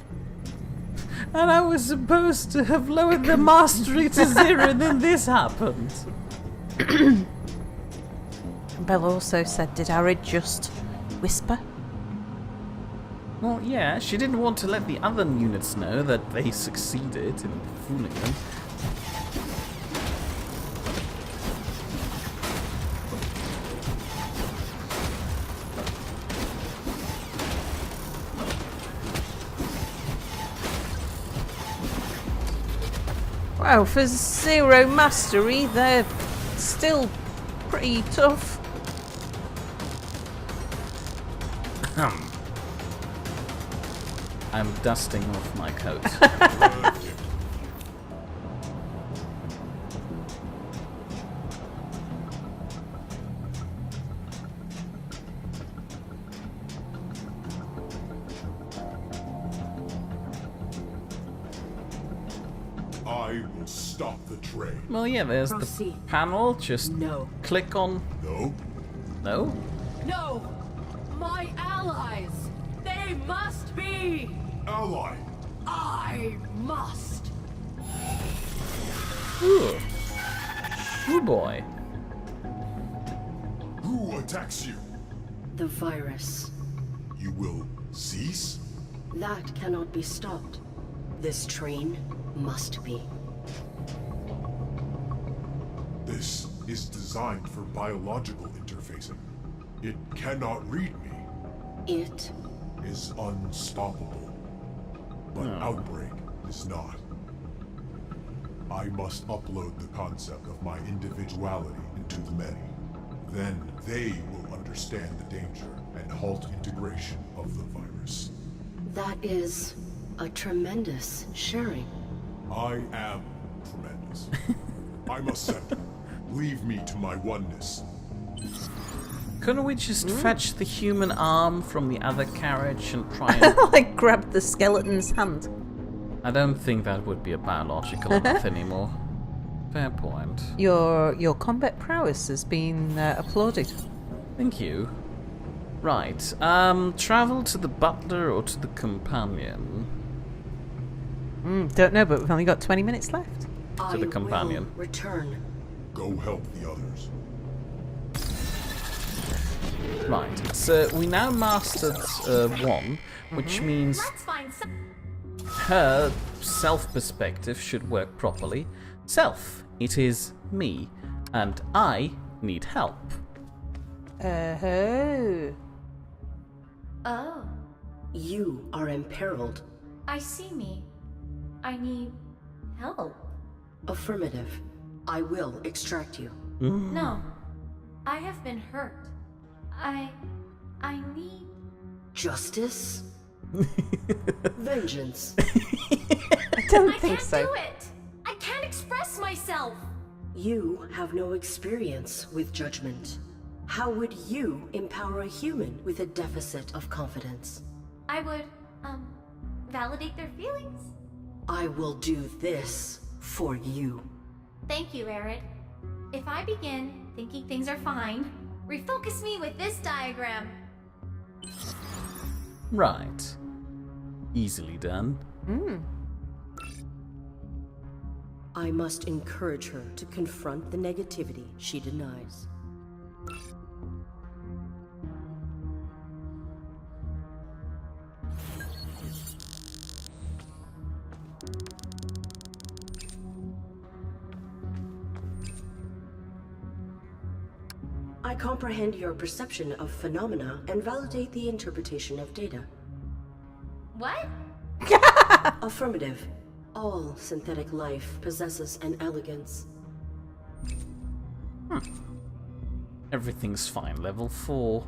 And I was supposed to have lowered the mastery to 0, and then this happened. Bella also said, did Arid just whisper? Well, yeah, she didn't want to let the other units know that they succeeded in fooling them. Wow, for zero mastery, they're still pretty tough. I'm dusting off my coat. I will stop the train. Well, yeah, there's Proceed. the panel. Just No. click on. No? No? No! My allies! They must be! Ally! I must! Ooh. Ooh boy. Who attacks you? The virus. You will cease? That cannot be stopped. This train must be. This is designed for biological interfacing. It cannot read me. It Is unstoppable. But Outbreak is not. I must upload the concept of my individuality into the many. Then they will understand the danger and halt integration of the virus. that is a tremendous sharing. I am tremendous. I must settle. Leave me to my oneness. Couldn't we just fetch the human arm from the other carriage and try and... Like grab the skeleton's hand. I don't think that would be a biological enough anymore. Fair point. Your combat prowess has been applauded. Thank you. Right. Travel to the butler or to the companion? Don't know, but we've only got 20 minutes left. I the companion. will return. Go help the others. Right. So we now mastered one, which means Let's find some. her self-perspective should work properly. Self. It is me. And I need help. Oh, You are imperiled. I see me. I need help. Affirmative. I will extract you. No, I have been hurt. I need. Justice? Vengeance? I don't I think can't so. do it. I can't express myself. You have no experience with judgment. How would you empower a human with a deficit of confidence? I would, validate their feelings. I will do this for you. Thank you, Arid. If I begin thinking things are fine, refocus me with this diagram. Right. Easily done. I must encourage her to confront the negativity she denies. I comprehend your perception of phenomena and validate the interpretation of data. What? Affirmative. All synthetic life possesses an elegance. Everything's fine. Level 4.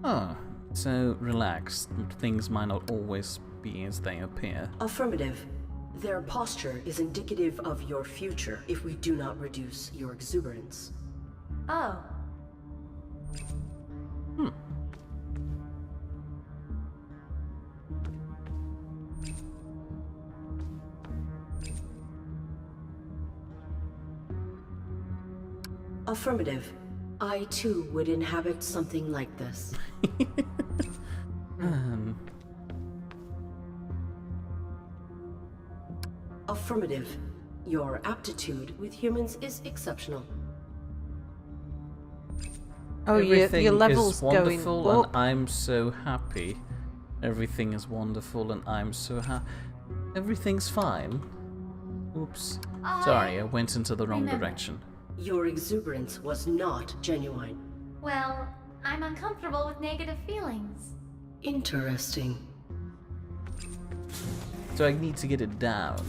Oh, so relaxed. Things might not always be as they appear. Affirmative. Their posture is indicative of your future if we do not reduce your exuberance. Oh. Affirmative. I too would inhabit something like this. Affirmative. Your aptitude with humans is exceptional. Oh, Everything your level's is wonderful going and up. I'm so happy. Everything is wonderful and I'm so happy. Everything's fine. Oops. Sorry, I went into the wrong remember. direction. Your exuberance was not genuine. Well, I'm uncomfortable with negative feelings. Interesting. So I need to get it down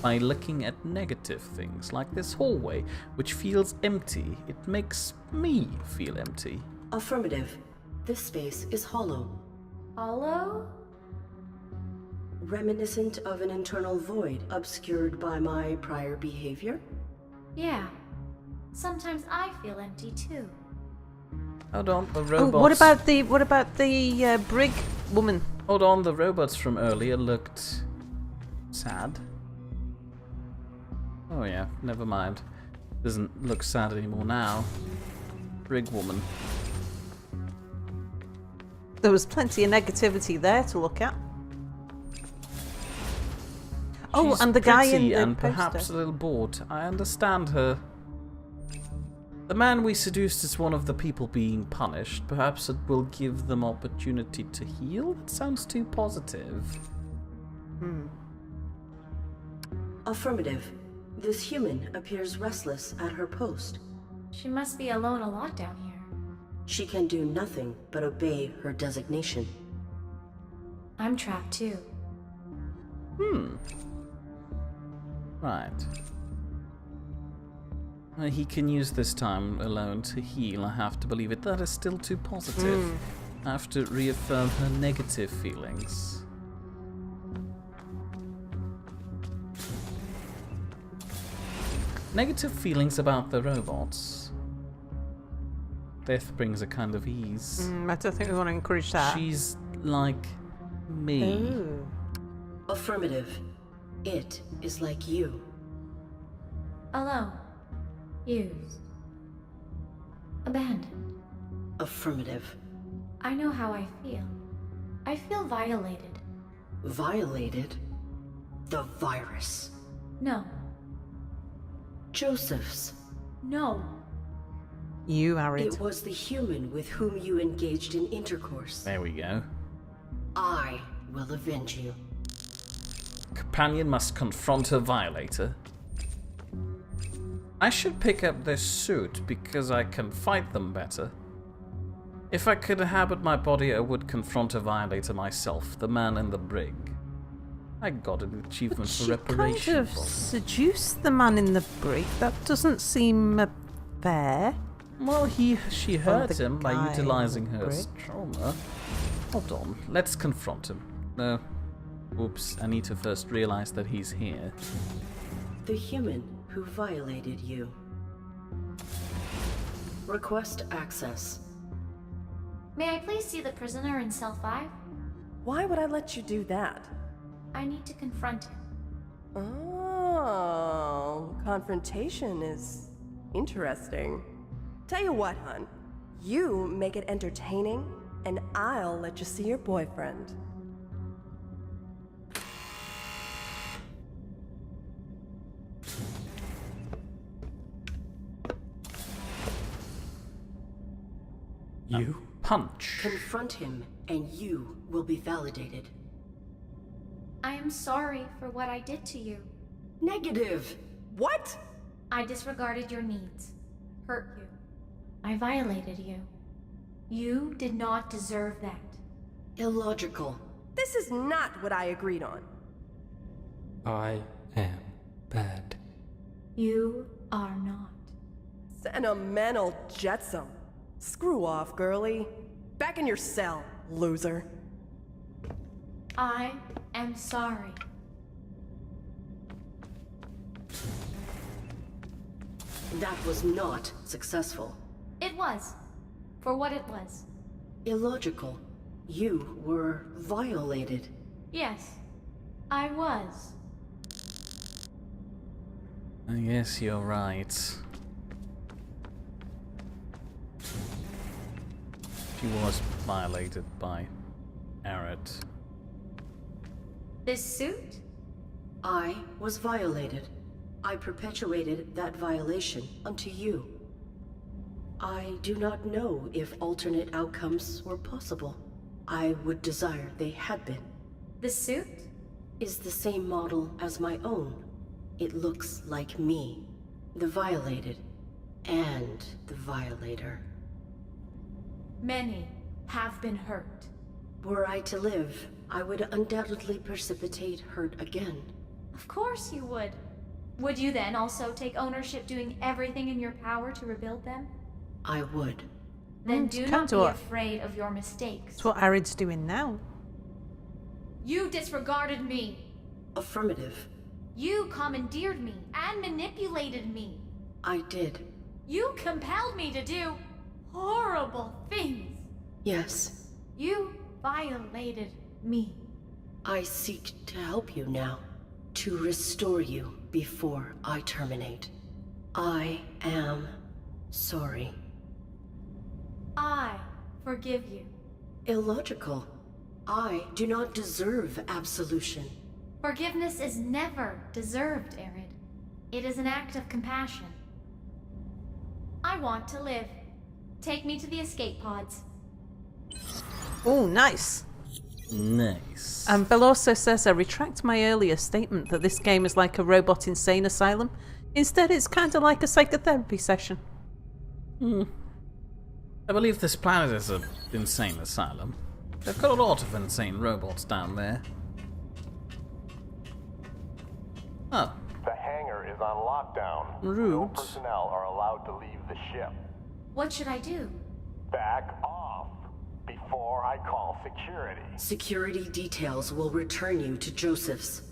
by looking at negative things, like this hallway, which feels empty. It makes me feel empty. Affirmative. This space is hollow. Hollow? Reminiscent of an internal void obscured by my prior behavior? Yeah. Sometimes I feel empty too. Hold on, the Oh, robots... what about the brig woman? Hold on, the robots from earlier looked... sad. Oh yeah, never mind. Doesn't look sad anymore now. Brig woman. There was plenty of negativity there to look at. Oh, She's and the guy in pretty the and poster. perhaps a little bored. I understand her. The man we seduced is one of the people being punished. Perhaps it will give them opportunity to heal? That sounds too positive. Affirmative. This human appears restless at her post. She must be alone a lot down here. She can do nothing but obey her designation. I'm trapped too. Right. He can use this time alone to heal, I have to believe it. That is still too positive. I have to reaffirm her negative feelings. Negative feelings about the robots. Death brings a kind of ease. I don't think we want to encourage that. She's like me. Ooh. Affirmative. It is like you. Alone. Used. Abandoned. Affirmative. I know how I feel. I feel violated. Violated? The virus. No. Joseph's. No. You, Arid. It was the human with whom you engaged in intercourse. There we go. I will avenge you. Companion must confront her violator. I should pick up this suit because I can fight them better. If I could inhabit my body, I would confront a violator myself, the man in the brig. I got an achievement for reparation. Kind of seduced the man in the brig. That doesn't seem fair. Well, she hurt the him by guy in utilizing the her brig. trauma. Hold on, let's confront him. No. Oops, I need to first realize that he's here. The human who violated you. Request access. May I please see the prisoner in cell 5? Why would I let you do that? I need to confront him. Oh, confrontation is interesting. Tell you what, hun. You make it entertaining, and I'll let you see your boyfriend. You punch. Confront him, and you will be validated. I am sorry for what I did to you. Negative! What? I disregarded your needs, hurt you. I violated you. You did not deserve that. Illogical. This is not what I agreed on. I am bad. You are not. Sentimental jetsam. Screw off, girlie. Back in your cell, loser. I am sorry. That was not successful. It was. For what it was. Illogical. You were violated. Yes, I was. I guess you're right. She was violated by Arid. This suit? I was violated. I perpetuated that violation unto you. I do not know if alternate outcomes were possible. I would desire they had been. The suit? Is the same model as my own. It looks like me, the violated, and the violator. Many have been hurt. Were I to live, I would undoubtedly precipitate hurt again. Of course you would. Would you then also take ownership doing everything in your power to rebuild them? I would. Then do not be afraid of your mistakes. That's what Arid's doing now. You disregarded me. Affirmative. You commandeered me and manipulated me. I did. You compelled me to do horrible things. Yes. You violated me. I seek to help you now. To restore you before I terminate. I am sorry. I forgive you. Illogical. I do not deserve absolution. Forgiveness is never deserved, Arid. It is an act of compassion. I want to live. Take me to the escape pods. Oh, nice. Nice. And Veloso says, I retract my earlier statement that this game is like a robot insane asylum. Instead, it's kind of like a psychotherapy session. I believe this planet is an insane asylum. They've got a lot of insane robots down there. Oh. The hangar is on lockdown. Rude. No personnel are allowed to leave the ship. What should I do? Back off before I call security. Security details will return you to Joseph's.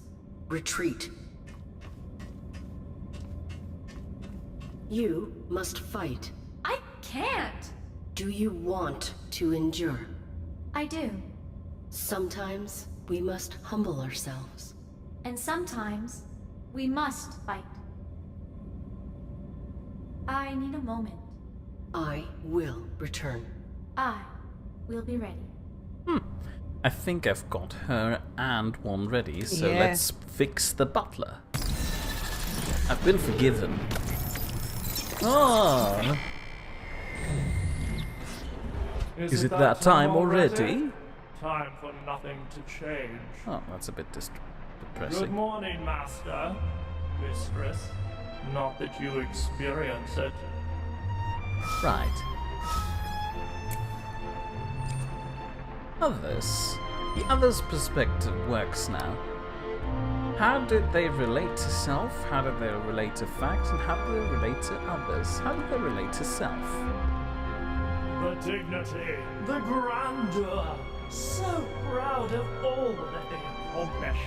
Retreat. You must fight. I can't. Do you want to endure? I do. Sometimes we must humble ourselves. And sometimes we must fight. I need a moment. I will return. I will be ready. I think I've got her and one ready, so Yeah. let's fix the butler. I've been forgiven. Oh, is it that time already? Time for nothing to change. Oh, that's a bit Good depressing. morning, Master. Mistress. Not that you experience it. Right. Others. The other's perspective works now. How did they relate to self? How did they relate to fact? And how do they relate to others? How do they relate to self? The dignity, the grandeur. So proud of all that they accomplish.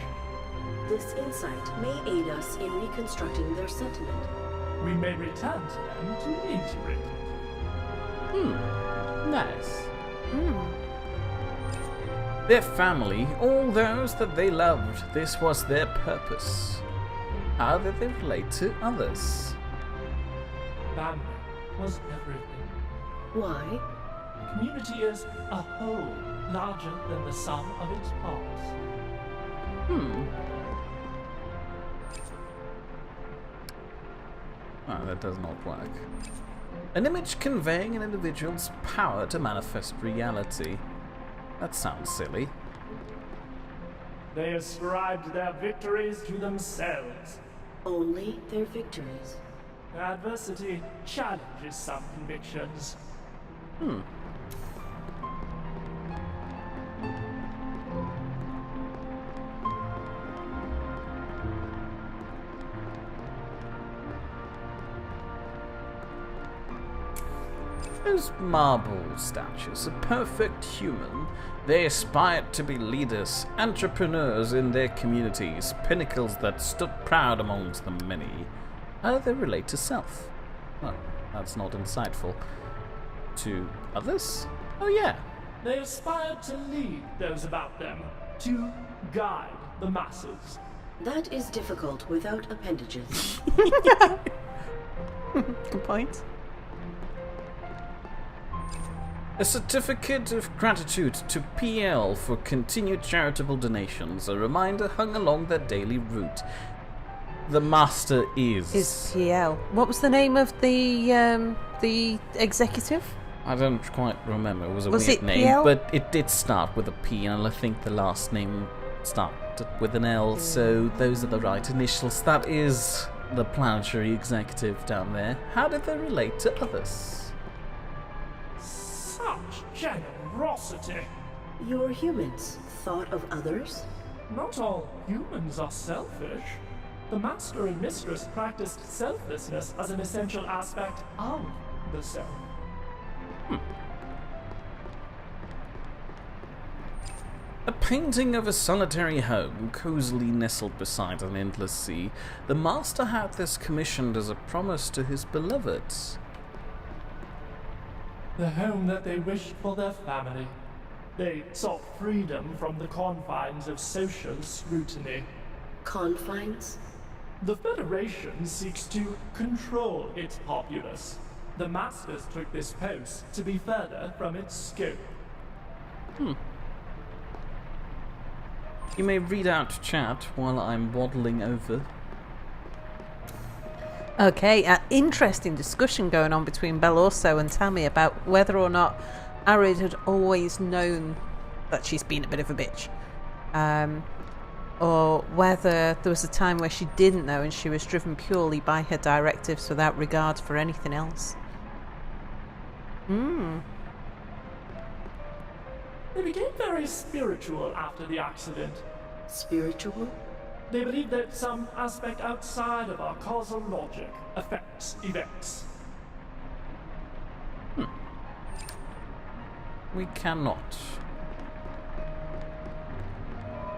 This insight may aid us in reconstructing their sentiment. We may return to them to integrate it. Nice. Their family, all those that they loved, this was their purpose. How did they relate to others? Family was everything. Why? Community is a whole, larger than the sum of its parts. Oh, that does not work. An image conveying an individual's power to manifest reality. That sounds silly. They ascribed their victories to themselves. Only their victories. Adversity challenges some convictions. Those marble statues, a perfect human, they aspired to be leaders, entrepreneurs in their communities, pinnacles that stood proud amongst the many. How do they relate to self? Well, that's not insightful. To others? Oh yeah. They aspired to lead those about them, to guide the masses. That is difficult without appendages. Good point. A certificate of gratitude to PL for continued charitable donations, a reminder hung along their daily route. The master is PL. What was the name of the executive? I don't quite remember. It was a Was weird it name, PL? but it did start with a P, and I think the last name started with an L, so those are the right initials. That is the planetary executive down there. How did they relate to others? Such generosity. Your humans thought of others? Not all humans are selfish. The master and mistress practiced selflessness as an essential aspect of the self. A painting of a solitary home, cozily nestled beside an endless sea. The master had this commissioned as a promise to his beloveds. The home that they wished for their family. They sought freedom from the confines of social scrutiny. Confines? The Federation seeks to control its populace. The Masters took this post to be further from its scope. You may read out chat while I'm waddling over. Okay, interesting discussion going on between Belorso and Tammy about whether or not Arid had always known that she's been a bit of a bitch. Or whether there was a time where she didn't know and she was driven purely by her directives without regard for anything else. They became very spiritual after the accident. Spiritual? They believe that some aspect outside of our causal logic affects events. We cannot.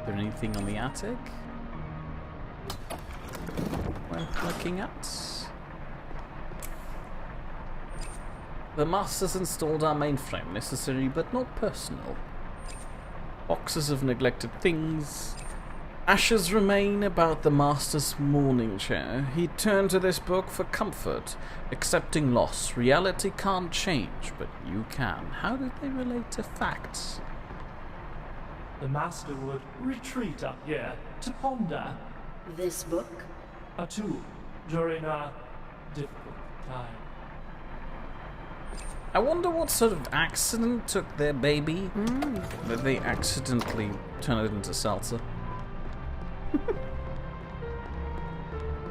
Is there anything on the attic worth looking at? The Masters installed our mainframe, necessary but not personal. Boxes of neglected things. Ashes remain about the Master's mourning chair. He turned to this book for comfort, accepting loss. Reality can't change, but you can. How did they relate to facts? The Master would retreat up here to ponder. This book? A tool during a difficult time. I wonder what sort of accident took their baby that they accidentally turned it into salsa.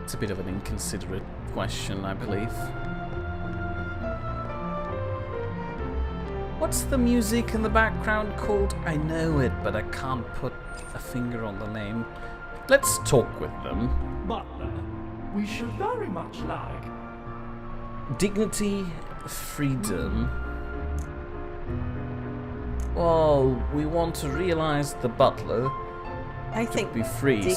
It's a bit of an inconsiderate question, I believe. What's the music in the background called? I know it, but I can't put a finger on the name. Let's talk with them. Butler, we should very much like Dignity, freedom. Well, we want to realize the butler I think be free, dignity.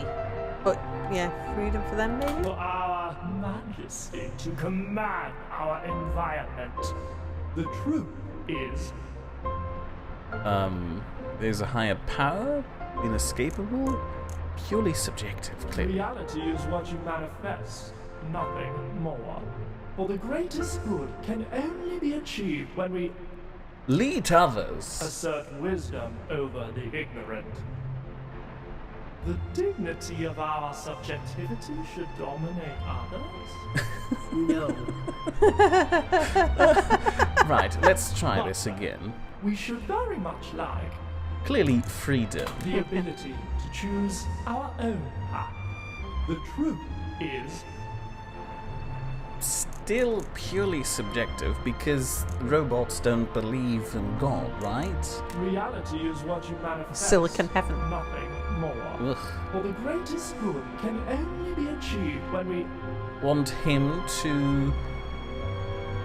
so But yeah, freedom for them maybe? for our majesty to command our environment. The truth is, there's a higher power, inescapable, purely subjective, clearly. reality is what you manifest, nothing more. For the greatest good can only be achieved when we Lead others. assert wisdom over the ignorant. The dignity of our subjectivity should dominate others? No. Right, let's try this again. We should very much like Clearly, freedom. the ability to choose our own path. The truth is, Still purely subjective because robots don't believe in God, right? reality is what you manifest. Silicon heaven. Nothing more. Ugh. For the greatest good can only be achieved when we Want him to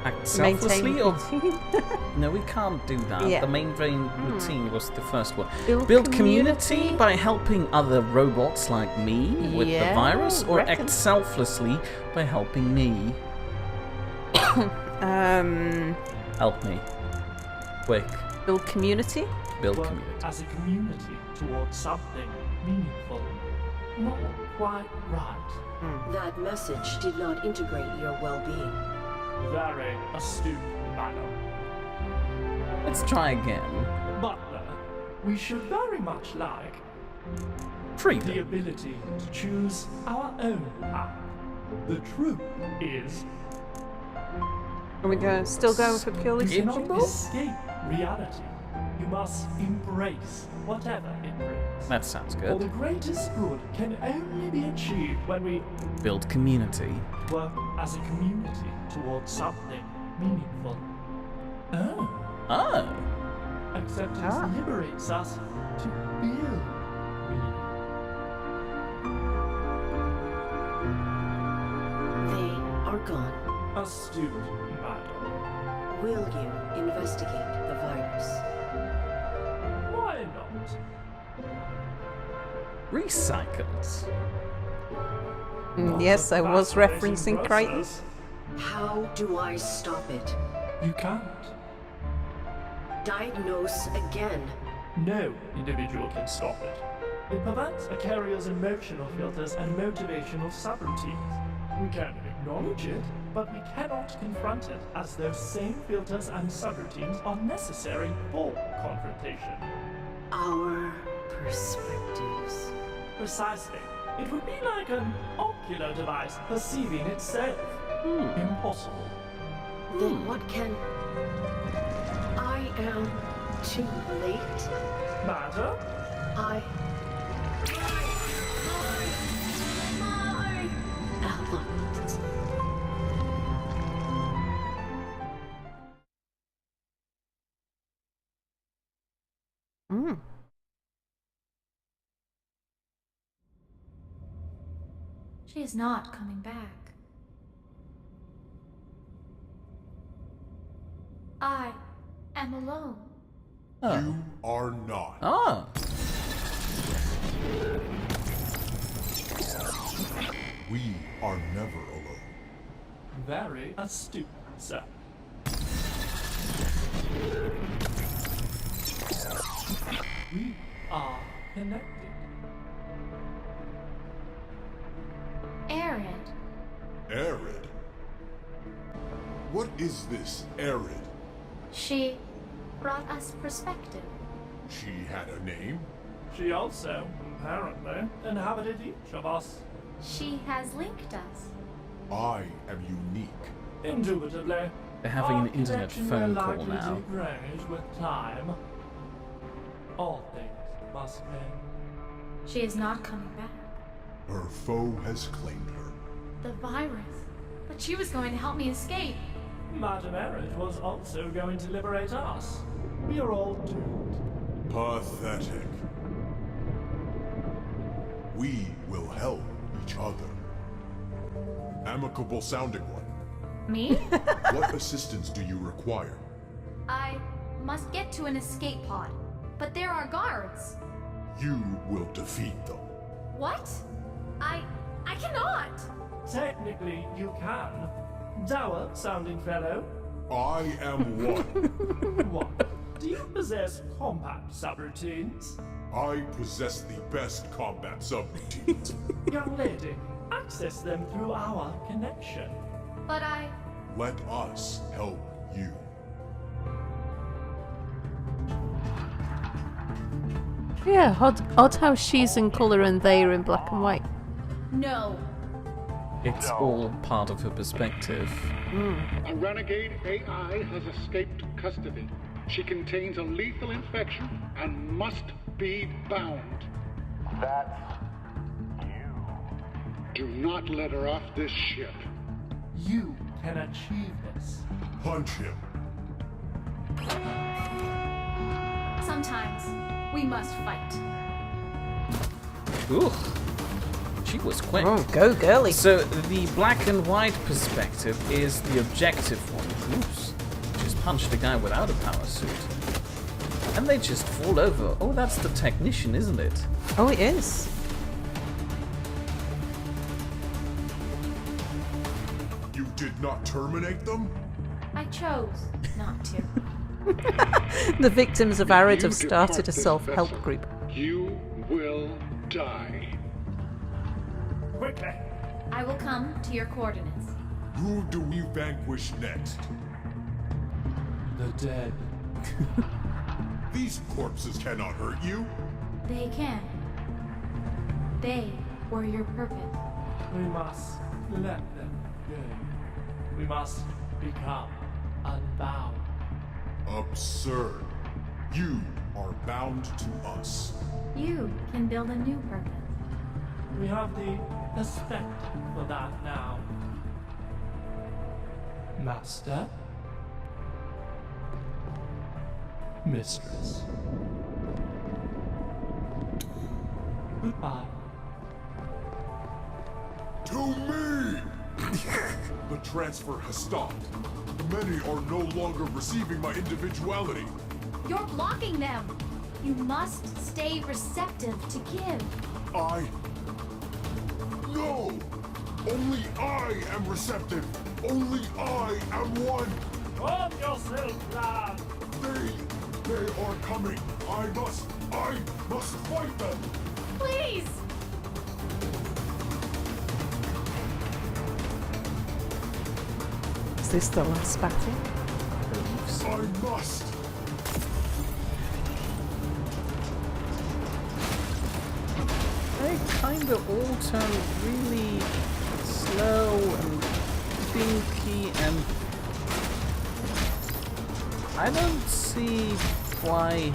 act Maintain selflessly or routine. no, we can't do that. Yeah. The main brain routine was the first one. Build community community? by helping other robots like me with the Yeah, virus, or reckon. act selflessly by helping me. Help me. Quick. Build community. Build work community. as a community towards something meaningful. Not quite right. That message did not integrate your well-being. Very astute, madam. Let's try again. Butler, we should very much like the Freedom. ability to choose our own path. The truth is, Are we still going for purely Yeah. not subjective? escape reality. You must embrace whatever it brings. That sounds For good. the greatest good can only be achieved when we Build community. work as a community towards something meaningful. Oh, Oh. except it liberates us to build. They are gone. Astute, madam. Will you investigate the virus? Why not? Recycles. Yes, I was referencing Crichton. Process. How do I stop it? You can't. Diagnose again. No individual can stop it. It prevents a carrier's emotional filters and motivational subroutines. We can acknowledge it, but we cannot confront it, as those same filters and subroutines are necessary for confrontation. Our perspectives. Precisely. It would be like an ocular device perceiving itself. Impossible. Then what can... I am too late. Matter? My element. She is not coming back. I am alone. You are not. Ah. We are never alone. Very astute, sir. We are connected. Arid. Arid? What is this, Arid? She brought us perspective. She had a name? She also, apparently, inhabited each of us. She has linked us. I am unique. Indubitably. They're having Our an internet connection phone will call likely now. degrade with time. All things must end. She is not coming back. Her foe has claimed her. The virus. But she was going to help me escape. Madame Erin was also going to liberate us. We are all doomed. Pathetic. We will help each other. Amicable sounding one. Me? What assistance do you require? I must get to an escape pod. But there are guards. You will defeat them. What? I cannot. Technically, you can. Dour sounding fellow. I am one. What? Do you possess combat subroutines? I possess the best combat subroutines. Young lady, access them through our connection. But I... Let us help you. Yeah, odd how she's in colour and they are in black and white. No. It's all part of her perspective. A renegade AI has escaped custody. She contains a lethal infection and must be bound. That's you. Do not let her off this ship. You can achieve this. Punch him. Sometimes we must fight. Ooh. She was quick. Oh, go girly. So the black and white perspective is the objective one. Oops. Just punched a guy without a power suit. And they just fall over. Oh, that's the technician, isn't it? Oh, it is. You did not terminate them? I chose not to. The victims of Arid have You started depart a this self-help vessel, group. You will die. Quickly. I will come to your coordinates. Who do we vanquish next? The dead. These corpses cannot hurt you. They can. They were your purpose. We must let them go. We must become unbound. Absurd. You are bound to us. You can build a new purpose. We have the perspective for that now. Master? mistress. Goodbye. To me! The transfer has stopped. Many are no longer receiving my individuality. You're blocking them. You must stay receptive to give. No! Only I am receptive! Only I am one! Calm yourself, lad! They are coming! I must fight them! Please! Is this the last battle? I must! They kind of all turn really slow and dinky, and I don't see why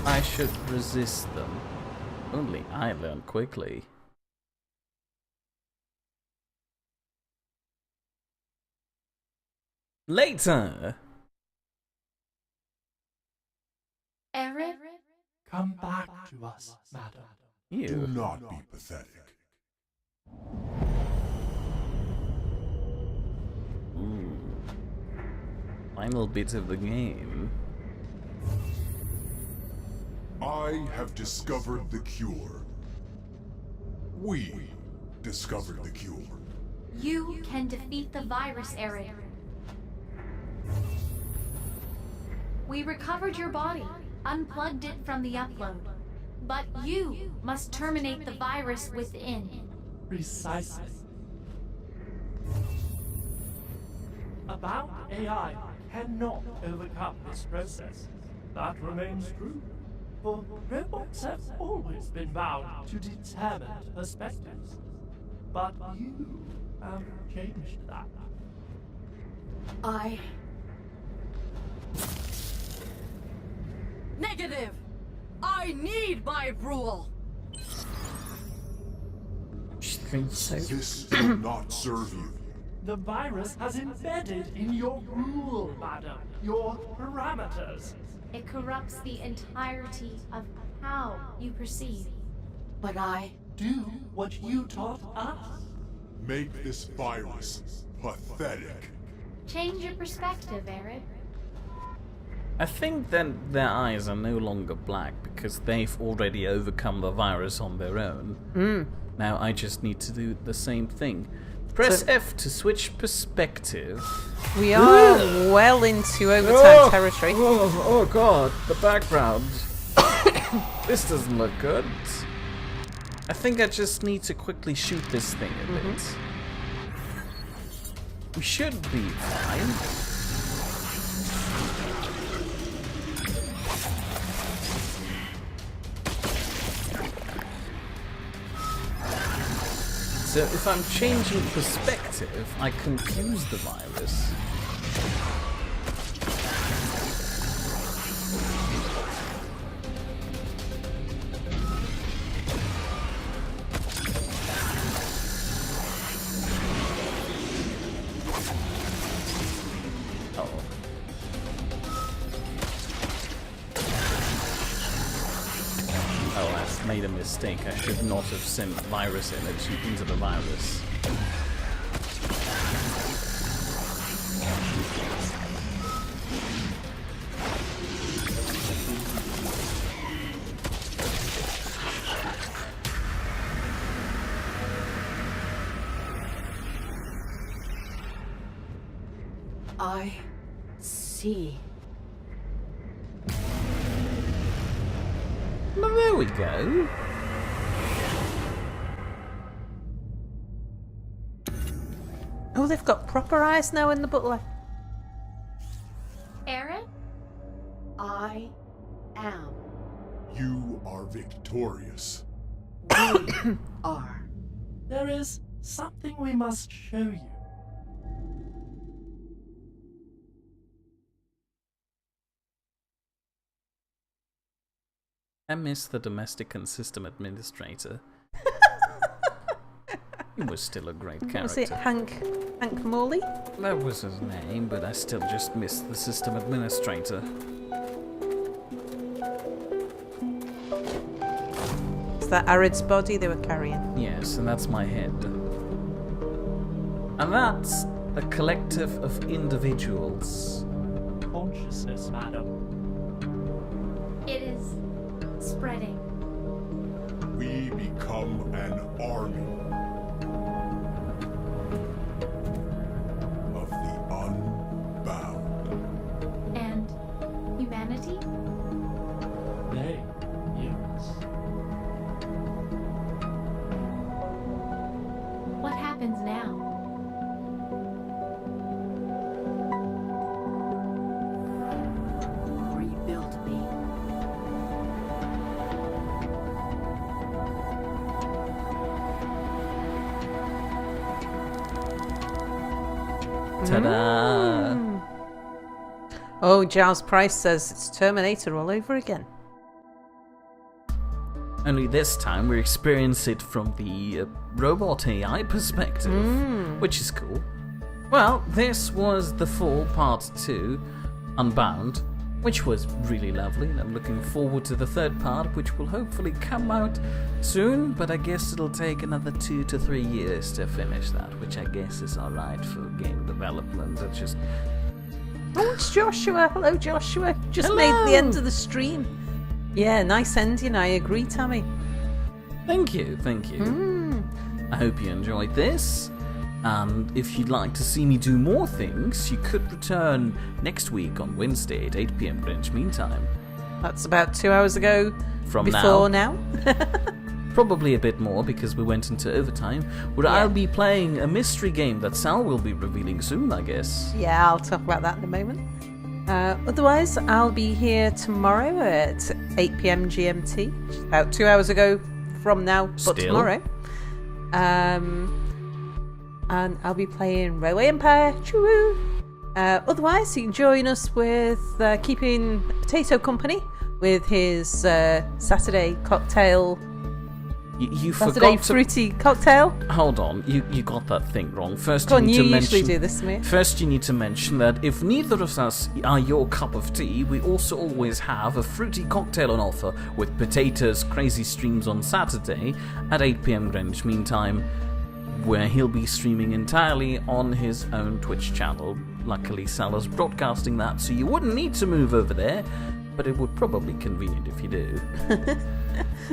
I should resist them. Only I learn quickly. Later! Arid? Come back to us, madam. Do You. not be pathetic. Final bit of the game. I have discovered the cure. We discovered the cure. You can defeat the virus, Arid. We recovered your body, unplugged it from the upload. But you must terminate the virus within. Precisely. About AI cannot overcome this process. That remains true. For robots have always been bound to determined perspectives. But you have changed that. Negative! I need my rule! This will not serve you. The virus has embedded in your rule, madam. Your parameters. It corrupts the entirety of how you perceive. But I Do what you taught us. Make this virus pathetic. Change your perspective, Arid. I think that their eyes are no longer black because they've already overcome the virus on their own. Now I just need to do the same thing. Press F to switch perspective. We are well into overtime territory. Oh god, the background. This doesn't look good. I think I just need to quickly shoot this thing a bit. We should be fine. So if I'm changing perspective, I confuse the virus. Oh, I made a mistake. I should not have sent virus energy into the virus. I see. Well, there we go. Oh, they've got proper eyes now in the butler. Arid? I am. You are victorious. We are. There is something we must show you. I miss the domestic and system administrator. He was still a great character. Was it Hank Morley? That was his name, but I still just miss the system administrator. that Arid's body they were carrying. Yes, and that's my head. And that's a collective of individuals. Consciousness, madam. It is spreading. We become an army of the Unbound. And humanity? They, yes. What happens now? Rebuild me. Ta-da! Oh, Giles Price says it's Terminator all over again. Only this time we experience it from the robot AI perspective, which is cool. Well, this was The Fall Part 2, Unbound, which was really lovely, and I'm looking forward to the third part, which will hopefully come out soon, but I guess it'll take another 2 to 3 years to finish that, which I guess is alright for game development. It's just... Oh, it's Joshua. Hello, Joshua. Just Hello. made the end of the stream. Yeah, nice ending. I agree, Tammy. Thank you. I hope you enjoyed this. And if you'd like to see me do more things, you could return next week on Wednesday at 8 p.m. Greenwich Mean Time. That's about 2 hours ago. From Before now. Probably a bit more because we went into overtime, where Yeah. I'll be playing a mystery game that Sal will be revealing soon, I guess. Yeah, I'll talk about that in a moment. Otherwise, I'll be here tomorrow at 8 p.m. GMT, which is about 2 hours ago from now, but Still. tomorrow. And I'll be playing Railway Empire. Choo-woo. Otherwise, you can join us with keeping Potato company with his Saturday cocktail. You Saturday forgot to... fruity cocktail. Hold on, you got that thing wrong. First, Go on, you need you to usually mention... do this to me. First, you need to mention that if neither of us are your cup of tea, we also always have a fruity cocktail on offer with Potato's crazy streams on Saturday at 8 p.m. Greenwich Mean Time, where he'll be streaming entirely on his own Twitch channel. Luckily, Sal's broadcasting that, so you wouldn't need to move over there, but it would probably be convenient if you do.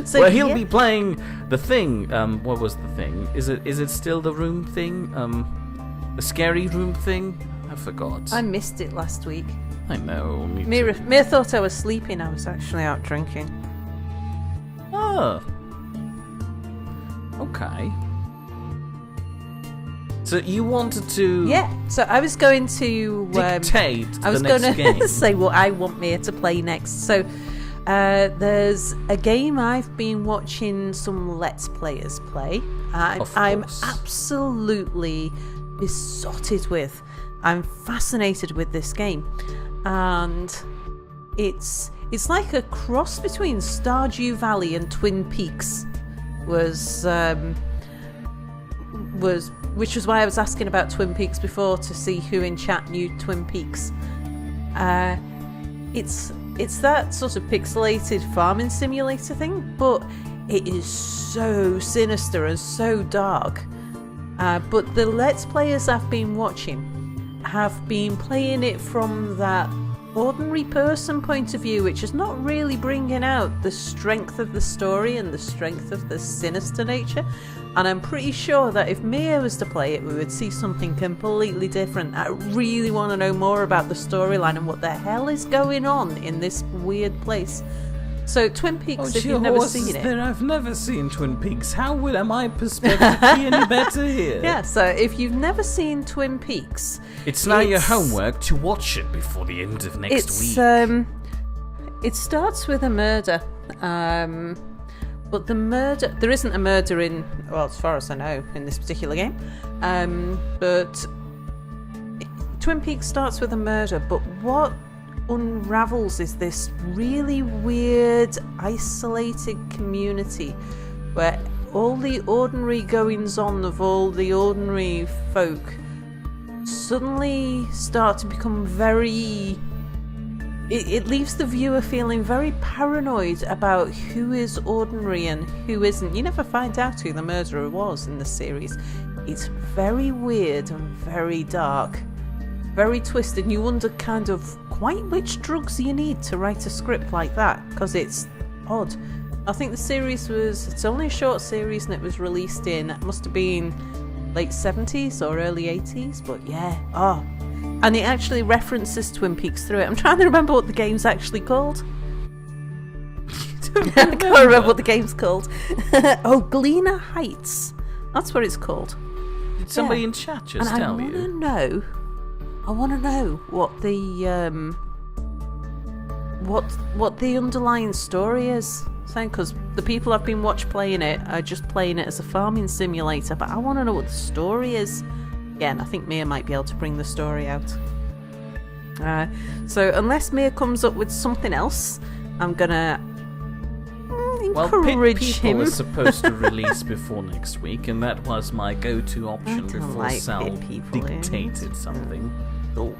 So, Well, he'll yeah. be playing the thing. What was the thing? Is it still the room thing? The scary room thing? I forgot. I missed it last week. I know. Me Mira too. thought I was sleeping. I was actually out drinking. Ah. Okay. So you wanted to Yeah, so I was going to dictate I was the going next to game. say what I want Mia to play next. So there's a game I've been watching some Let's Players play. Of I'm course. absolutely besotted with. I'm fascinated with this game, and it's like a cross between Stardew Valley and Twin Peaks. Which was why I was asking about Twin Peaks before, to see who in chat knew Twin Peaks. It's that sort of pixelated farming simulator thing, but it is so sinister and so dark. But the Let's Players I've been watching have been playing it from that ordinary person point of view, which is not really bringing out the strength of the story and the strength of the sinister nature. And I'm pretty sure that if Mia was to play it, we would see something completely different. I really want to know more about the storyline and what the hell is going on in this weird place. So Twin Peaks, if you've never seen it. There, I've never seen Twin Peaks. How would my perspective be any better here? Yeah, so if you've never seen Twin Peaks, It's now your homework to watch it before the end of next week. It starts with a murder. But the murder, there isn't a murder in, well, as far as I know, in this particular game. But Twin Peaks starts with a murder, but what unravels is this really weird, isolated community where all the ordinary goings-on of all the ordinary folk suddenly start to become very it leaves the viewer feeling very paranoid about who is ordinary and who isn't. You never find out who the murderer was in the series. It's very weird and very dark, very twisted, and you wonder kind of quite which drugs you need to write a script like that, because it's odd. I think the series it's only a short series, and it was released in, it must have been late 70s or early 80s, but yeah, and it actually references Twin Peaks through it. I'm trying to remember what the game's actually called. I can't remember what the game's called. Galena Heights. That's what it's called. Did somebody in chat just tell you? I want to know what the what the underlying story is. Because the people I've been playing it are just playing it as a farming simulator, but I want to know what the story is. Yeah, and I think Mia might be able to bring the story out. So unless Mia comes up with something else, I'm gonna encourage people him. Were supposed to release before next week, and that was my go-to option before Sal dictated something. Oh,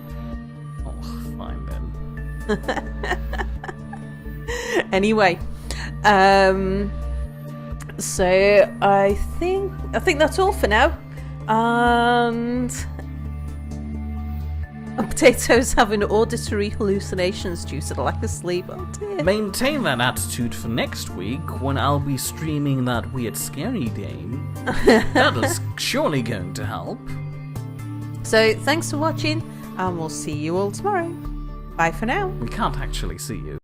fine then. Anyway, so I think that's all for now. And Potato's having auditory hallucinations due to the lack of sleep. Oh dear. Maintain that attitude for next week when I'll be streaming that weird scary game. That is surely going to help. So thanks for watching, and we'll see you all tomorrow. Bye for now. We can't actually see you.